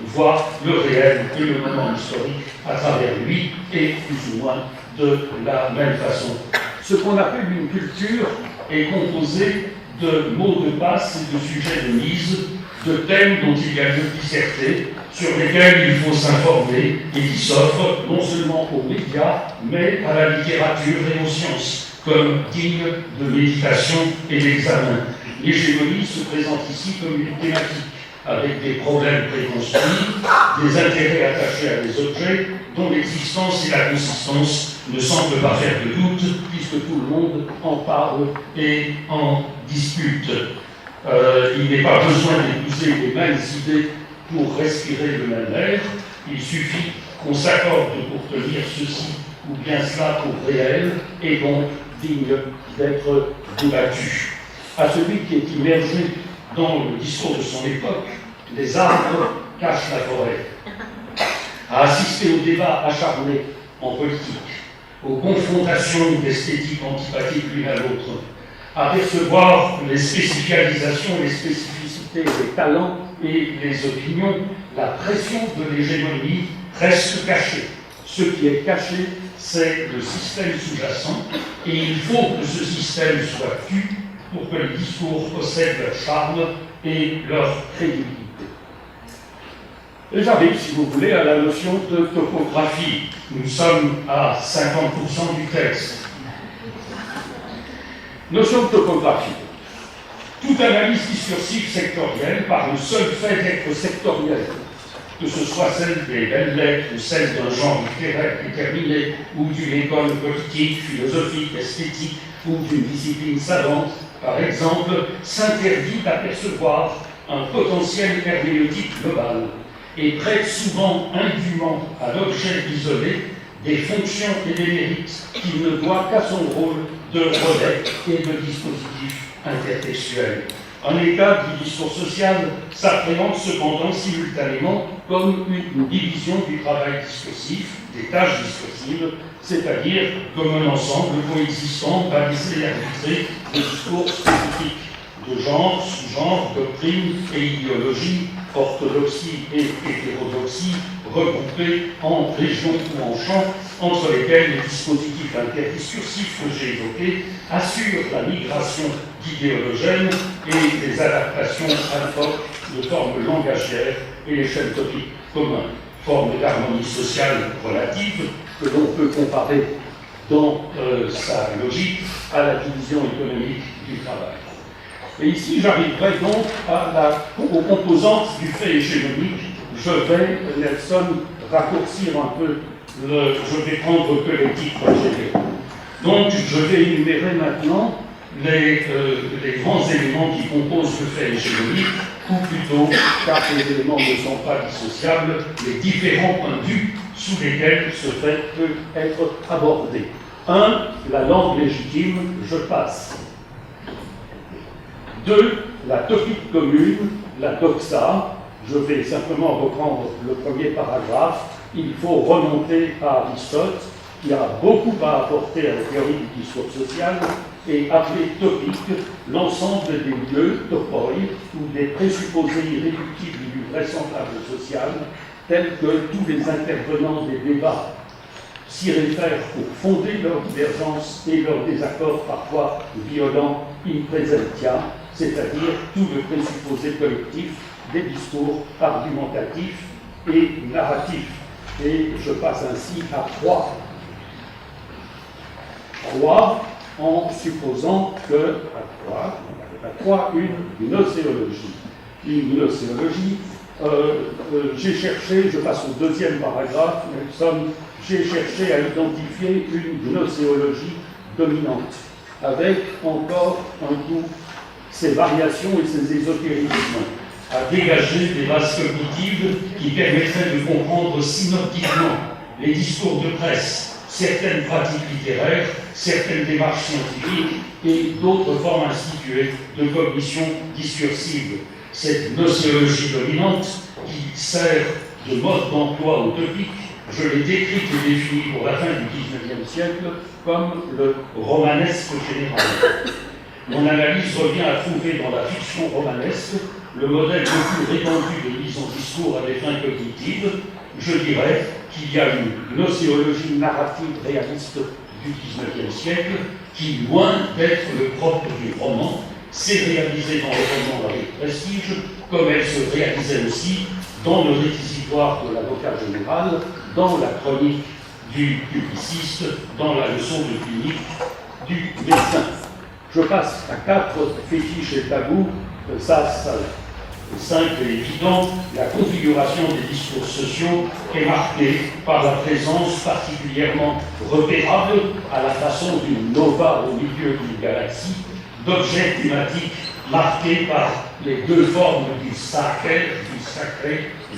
voit le réel et le moment historique à travers lui, et plus ou moins de la même façon. Ce qu'on appelle une culture est composé de mots de passe et de sujets de mise, de thèmes dont il y a lieu de disserter, sur lesquels il faut s'informer et qui s'offrent non seulement aux médias, mais à la littérature et aux sciences, comme dignes de méditation et d'examen. L'hégémonie se présente ici comme une thématique, avec des problèmes préconstruits, des intérêts attachés à des objets dont l'existence et la consistance ne semblent pas faire de doute, puisque tout le monde en parle et en discute. Il n'est pas besoin d'épouser les mêmes idées pour respirer le même air, il suffit qu'on s'accorde pour tenir ceci ou bien cela pour réel, et donc digne d'être débattu. À celui qui est immergé dans le discours de son époque, les arbres cachent la forêt. À assister au débat acharné en politique, aux confrontations d'esthétiques antipathiques l'une à l'autre, à percevoir les spécialisations, les spécificités, les talents et les opinions, la pression de l'hégémonie reste cachée. Ce qui est caché, c'est le système sous-jacent, et il faut que ce système soit tu pour que les discours possèdent leur charme et leur crédibilité. Et j'arrive, si vous voulez, à la notion de topographie. Nous sommes à 50% du texte. Notion de topographie. Toute analyse discursive sectorielle, par le seul fait d'être sectorielle, que ce soit celle des belles lettres ou celle d'un genre littéraire déterminé, ou d'une école politique, philosophique, esthétique, ou d'une discipline savante, par exemple, s'interdit d'apercevoir un potentiel herméneutique global et prête souvent indûment à l'objet isolé des fonctions et des mérites qu'il ne doit qu'à son rôle de relais et de dispositif intertextuel. Un état du discours social s'appréhende cependant simultanément comme une division du travail discursif, des tâches discursives, c'est-à-dire comme un ensemble coexistant, balisé et arbitré de discours spécifiques, de genre, sous-genre, doctrine et idéologie, orthodoxie et hétérodoxie, regroupés en régions ou en champs, entre lesquels les dispositifs interdiscursifs que j'ai évoqués assurent la migration d'idéologènes et des adaptations ad hoc de formes langagières et les chaînes topiques communs, formes d'harmonie sociale relative que l'on peut comparer dans sa logique à la division économique du travail. Et ici, j'arriverai donc aux composantes du fait hégémonique. Je vais, Nelson, raccourcir un peu, je vais prendre que les titres généraux. Donc, je vais énumérer maintenant les grands éléments qui composent le fait hégémonique, ou plutôt, car les éléments ne sont pas dissociables, les différents points de vue sous lesquels ce fait peut être abordé. 1. La langue légitime, je passe. 2. La topique commune, la doxa. Je vais simplement reprendre le premier paragraphe. Il faut remonter à Aristote, qui a beaucoup à apporter à la théorie du discours social, et appeler topique l'ensemble des lieux, topoi, ou des présupposés irréductibles du vraisemblable social, tels que tous les intervenants des débats s'y réfèrent pour fonder leur divergence et leur désaccord parfois violents in presentia, c'est-à-dire tout le présupposé collectif des discours argumentatifs et narratifs. Et je passe ainsi à 3. 3, en supposant que, à 3, une océologie. une gnoséologie. J'ai cherché, je passe au deuxième paragraphe, j'ai cherché à identifier une gnoséologie dominante, avec encore un coup ses variations et ses ésotérismes, à dégager des bases cognitives qui permettraient de comprendre synoptiquement les discours de presse, certaines pratiques littéraires, certaines démarches scientifiques et d'autres formes instituées de cognition discursive. Cette gnoséologie dominante qui sert de mode d'emploi utopique, je l'ai décrite et définie pour la fin du XIXe siècle comme le romanesque général. Mon analyse revient à trouver dans la fiction romanesque le modèle le plus répandu de mise en discours à des fins cognitives. Je dirais qu'il y a une gnoséologie narrative réaliste du XIXe siècle qui, loin d'être le propre du roman, s'est réalisée dans le roman avec prestige, comme elle se réalisait aussi dans le réquisitoire de l'avocat général, dans la chronique du publiciste, dans la leçon de clinique du médecin. Je passe à 4 fétiches et tabous, ça simple et évident. La configuration des discours sociaux est marquée par la présence particulièrement repérable, à la façon d'une nova au milieu d'une galaxie, d'objets thématiques marqués par les deux formes du sacré,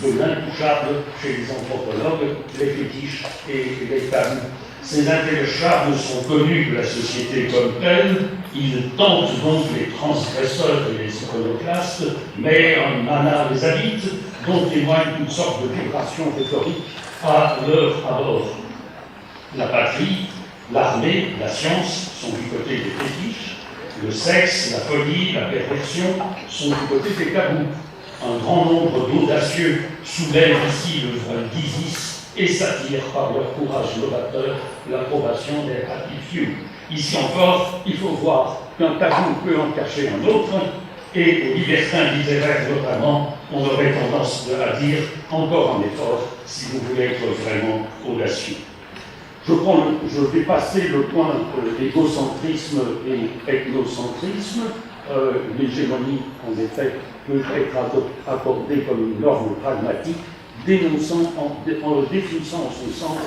de l'intouchable chez les anthropologues, les fétiches et les tabous. Ces intellectuables sont connus de la société comme tels, ils tentent donc les transgresseurs et les iconoclastes, mais un mana les habite, dont témoignent toutes sortes de vibrations rhétoriques à leur abord. La patrie, l'armée, la science sont du côté des fétiches, le sexe, la folie, la perversion sont du côté des tabous. Un grand nombre d'audacieux soulèvent ici le voile d'Isis et s'attirent par leur courage novateur l'approbation des happy few. Ici encore, il faut voir qu'un tabou peut en cacher un autre, et aux libertins littéraires notamment, on aurait tendance à dire encore un effort si vous voulez être vraiment audacieux. Je vais passer le point égocentrisme et ethnocentrisme. L'hégémonie, en effet, peut être accordée comme une norme pragmatique, dénonçant en le définissant en son sens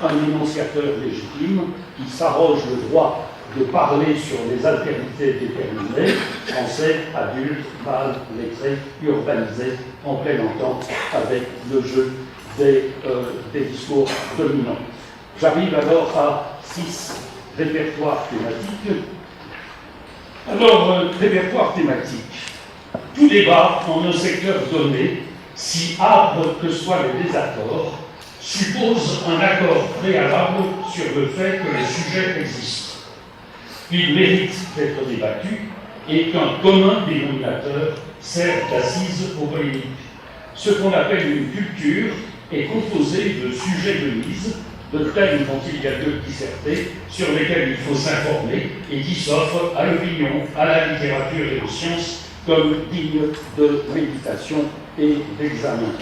un énonciateur légitime qui s'arroge le droit de parler sur les altérités déterminées, français, adultes, mâles, lettrés, urbanisés, en pleine entente avec le jeu des discours dominants. J'arrive alors à 6 répertoires thématiques. Alors, répertoire thématique. Tout débat en un secteur donné, si âpre que soient les désaccords, suppose un accord préalable sur le fait que les sujets existent. Ils méritent d'être débattus et qu'un commun dénominateur sert d'assise aux polémiques. Ce qu'on appelle une culture est composée de sujets de mise, de thèmes dont il y a de disserter, sur lesquels il faut s'informer et qui s'offrent à l'opinion, à la littérature et aux sciences comme dignes de méditation et d'examen.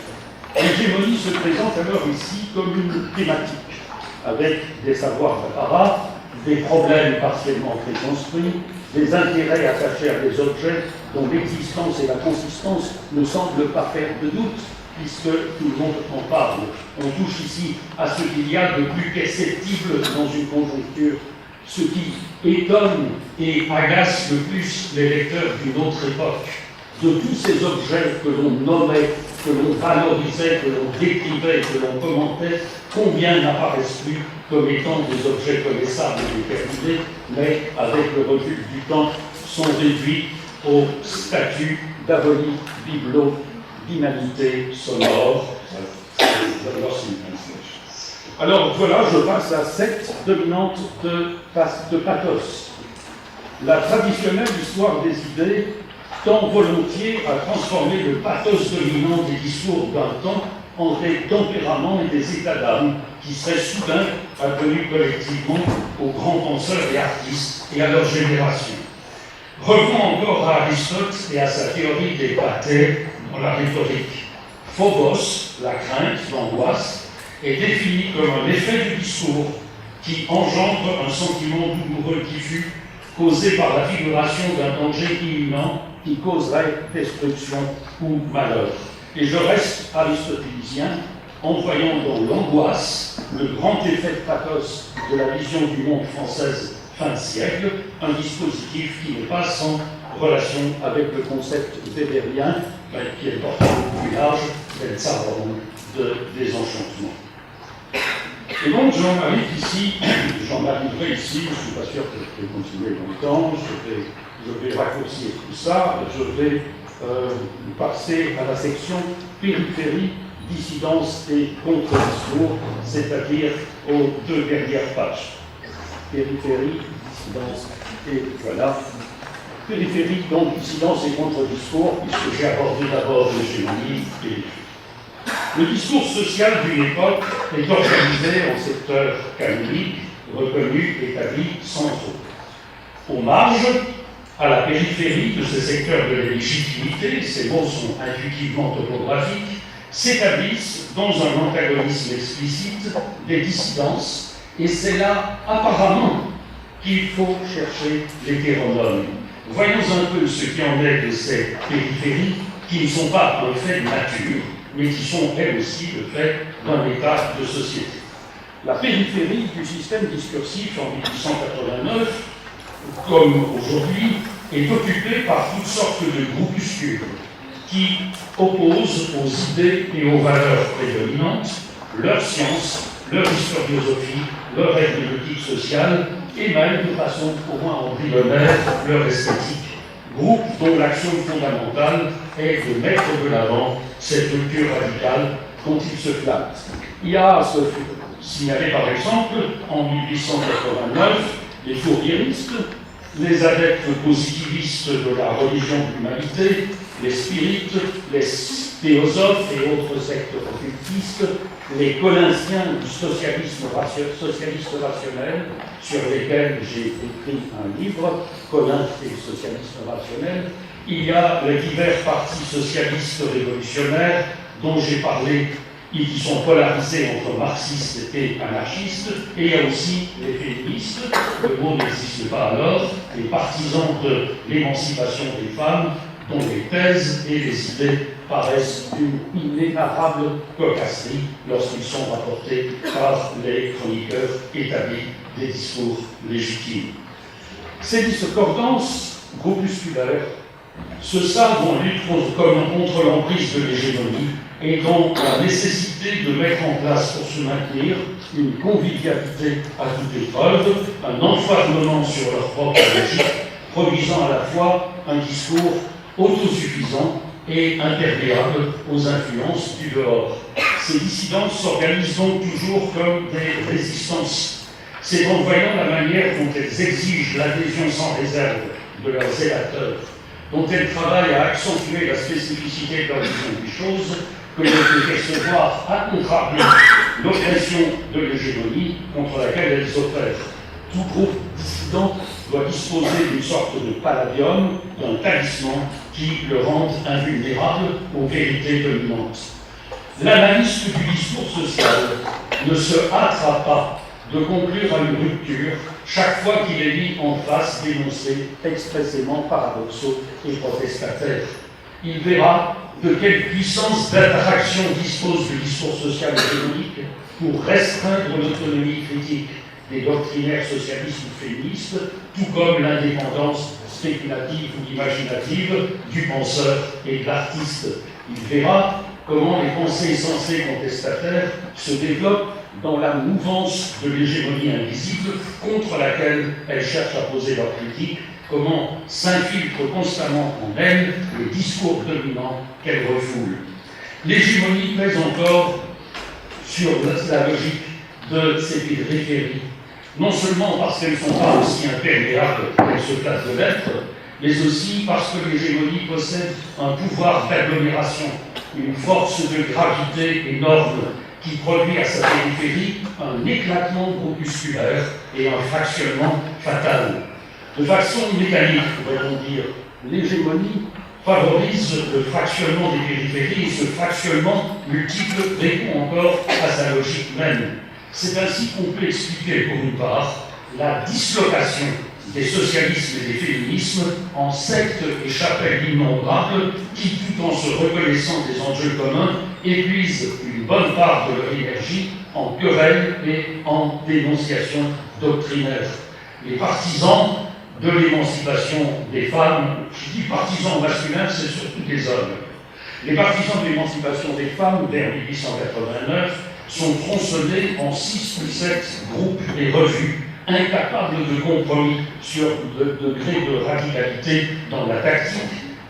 L'hégémonie se présente alors ici comme une thématique, avec des savoirs d'apparat, des problèmes partiellement préconstruits, des intérêts attachés à des objets dont l'existence et la consistance ne semblent pas faire de doute, puisque tout le monde en parle. On touche ici à ce qu'il y a de plus perceptible dans une conjoncture, ce qui étonne et agace le plus les lecteurs d'une autre époque. De tous ces objets que l'on nommait, que l'on valorisait, que l'on décrivait, que l'on commentait, combien n'apparaissent plus comme étant des objets connaissables et déterminés, mais avec le recul du temps, sont réduits au statut d'agonie, bibelot, d'inanité sonore. Alors voilà, je passe à cette dominante de pathos. La traditionnelle histoire des idées tend volontiers à transformer le pathos dominant des discours d'un temps en des tempéraments et des états d'âme qui seraient soudain advenus collectivement aux grands penseurs et artistes et à leur génération. Revenons encore à Aristote et à sa théorie des pathés dans la rhétorique. Phobos, la crainte, l'angoisse, est définie comme un effet du discours qui engendre un sentiment douloureux qui fut causé par la figuration d'un danger imminent qui causeraient destruction ou malheur. Et je reste aristotélicien en voyant dans l'angoisse le grand effet de pathos de la vision du monde française fin de siècle, un dispositif qui n'est pas sans relation avec le concept weberien, qui est porté beaucoup plus large, del Zauberung, de désenchantement. Et donc j'en arriverai ici, je ne suis pas sûr que je vais continuer longtemps, je vais raccourcir tout ça, je vais passer à la section périphérie, dissidence et contre-discours, c'est-à-dire aux 2 dernières pages. Périphérie, dissidence et voilà. Périphérie, donc dissidence et contre-discours, puisque j'ai abordé d'abord l'hégémonie et le discours social d'une époque est organisé en secteurs canoniques, reconnus, établis, centraux. Aux marges, à la périphérie de ces secteurs de légitimité, ces mots sont intuitivement topographiques, s'établissent dans un antagonisme explicite des dissidences, et c'est là apparemment qu'il faut chercher l'hétéronome. Voyons un peu ce qui en est de ces périphéries qui ne sont pas un fait de nature, mais qui sont elles aussi le fait d'un état de société. La périphérie du système discursif en 1889, comme aujourd'hui, est occupée par toutes sortes de groupuscules qui opposent aux idées et aux valeurs prédominantes leur science, leur historiosophie, leur herméneutique sociale et même de façon au moins embryonnaire leur esthétique. Groupe dont l'action fondamentale est de mettre de l'avant cette rupture radicale dont il se flatte. Il y a à se signaler par exemple en 1889 les fourriéristes, les adeptes positivistes de la religion de l'humanité, les spirites, les théosophes et autres sectes occultistes, les colinsiens du socialiste rationnel, sur lesquels j'ai écrit un livre, Collin et le socialisme rationnel. Il y a les divers partis socialistes révolutionnaires dont j'ai parlé et qui sont polarisés entre marxistes et anarchistes, et il y a aussi les féministes, le mot n'existe pas alors, les partisans de l'émancipation des femmes, dont les thèses et les idées paraissent d'une inénarrable cocasserie lorsqu'ils sont rapportés par les chroniqueurs établis des discours légitimes. Ces discordances groupusculaires se savent en lutte contre l'emprise de l'hégémonie et dont la nécessité de mettre en place pour se maintenir une convivialité à toute épreuve, un enfermement sur leur propre logique, produisant à la fois un discours autosuffisant et imperméable aux influences du dehors. Ces dissidences s'organisent donc toujours comme des résistances. C'est en voyant la manière dont elles exigent l'adhésion sans réserve de leurs zélateurs, dont elles travaillent à accentuer la spécificité de leur vision des choses, que l'on peut percevoir à contrario l'oppression de l'hégémonie contre laquelle elles opèrent. Tout groupe dissident doit disposer d'une sorte de palladium, d'un talisman qui le rende invulnérable aux vérités dominantes. L'analyste du discours social ne se hâtera pas de conclure à une rupture chaque fois qu'il est mis en face d'énoncés expressément paradoxaux et protestataires. Il verra de quelle puissance d'attraction dispose le discours social hégémonique pour restreindre l'autonomie critique des doctrinaires socialistes ou féministes, tout comme l'indépendance spéculative ou imaginative du penseur et de l'artiste. Il verra comment les pensées censées contestataires se développent dans la mouvance de l'hégémonie invisible contre laquelle elles cherchent à poser leur critique, comment s'infiltre constamment en elles le discours dominant qu'elles refoulent. L'hégémonie pèse encore sur la logique de ces périphéries, non seulement parce qu'elles ne sont pas aussi imperméables qu'elles se placent de l'être, mais aussi parce que l'hégémonie possède un pouvoir d'agglomération, une force de gravité énorme qui produit à sa périphérie un éclatement groupusculaire et un fractionnement fatal. De façon mécanique, pourrait-on dire, l'hégémonie favorise le fractionnement des périphéries et ce fractionnement multiple répond encore à sa logique même. C'est ainsi qu'on peut expliquer, pour une part, la dislocation des socialismes et des féminismes en sectes et chapelles innombrables qui, tout en se reconnaissant des enjeux communs, épuisent une bonne part de leur énergie en querelles et en dénonciations doctrinaires. Les partisans de l'émancipation des femmes, je dis partisans masculins, c'est surtout des hommes. Les partisans de l'émancipation des femmes, vers 1889, sont tronçonnés en 6 ou 7 groupes et revues, incapables de compromis sur le degré de radicalité dans la tactique,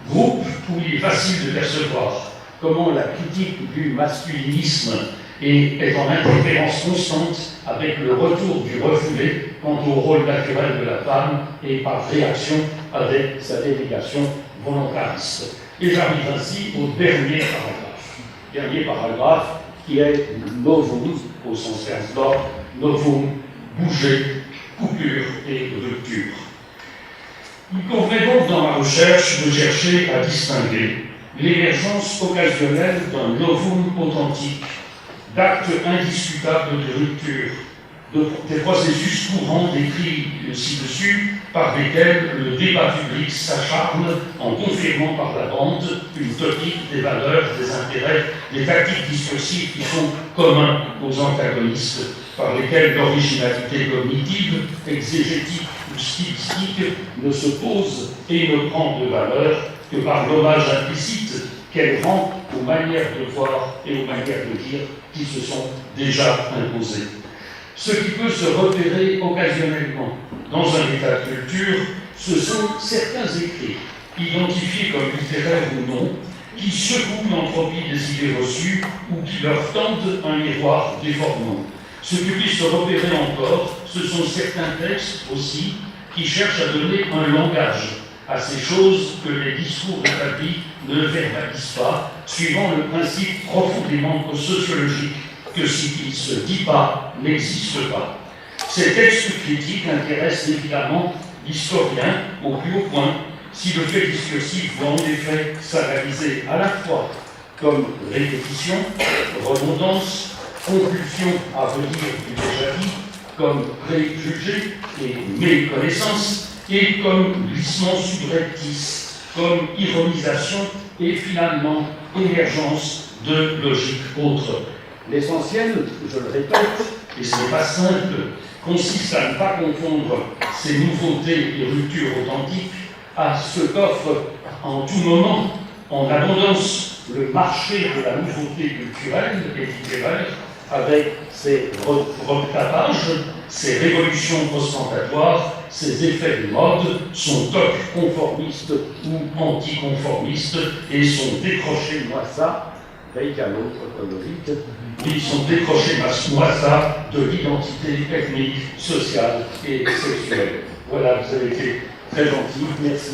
groupe où il est facile de percevoir comment la critique du masculinisme est en interférence constante avec le retour du refoulé quant au rôle naturel de la femme et par réaction avec sa délégation volontariste. Et j'arrive ainsi au dernier paragraphe qui est novum, au sens d'or, novum, bouger, coupure et rupture. Il convenait donc dans ma recherche de chercher à distinguer l'émergence occasionnelle d'un novum authentique, d'actes indiscutables de rupture, des processus courants décrits ci-dessus, par lesquels le débat public s'acharne en confirmant par la bande une topique des valeurs, des intérêts, des tactiques discursives qui sont communs aux antagonistes, par lesquels l'originalité cognitive, exégétique ou stylistique ne se pose et ne prend de valeur que par l'hommage implicite qu'elle rend aux manières de voir et aux manières de dire qui se sont déjà imposées. Ce qui peut se repérer occasionnellement dans un état de culture, ce sont certains écrits, identifiés comme littéraires ou non, qui secouent l'entropie des idées reçues ou qui leur tendent un miroir déformant. Ce qui peut se repérer encore, ce sont certains textes aussi qui cherchent à donner un langage à ces choses que les discours établis ne verbalisent pas, suivant le principe profondément sociologique que ce qui ne se dit pas n'existe pas. Ces textes critiques intéressent évidemment l'historien au plus haut point, si le fait discursif doit en effet s'analyser à la fois comme répétition, redondance, compulsion à venir du déjà dit, comme préjugé et méconnaissance, et comme glissement subreptice, comme ironisation et finalement émergence de logique autre. L'essentiel, je le répète, et ce n'est pas simple, consiste à ne pas confondre ces nouveautés et ruptures authentiques à ce qu'offre en tout moment, en abondance, le marché de la nouveauté culturelle et littéraire, avec ses retapages, ses révolutions ostentatoires, ses effets de mode, son toc conformiste ou anticonformiste et son décroché moissa, ils sont décrochés moissa de l'identité ethnique, sociale et sexuelle. Voilà, vous avez été très gentils, merci.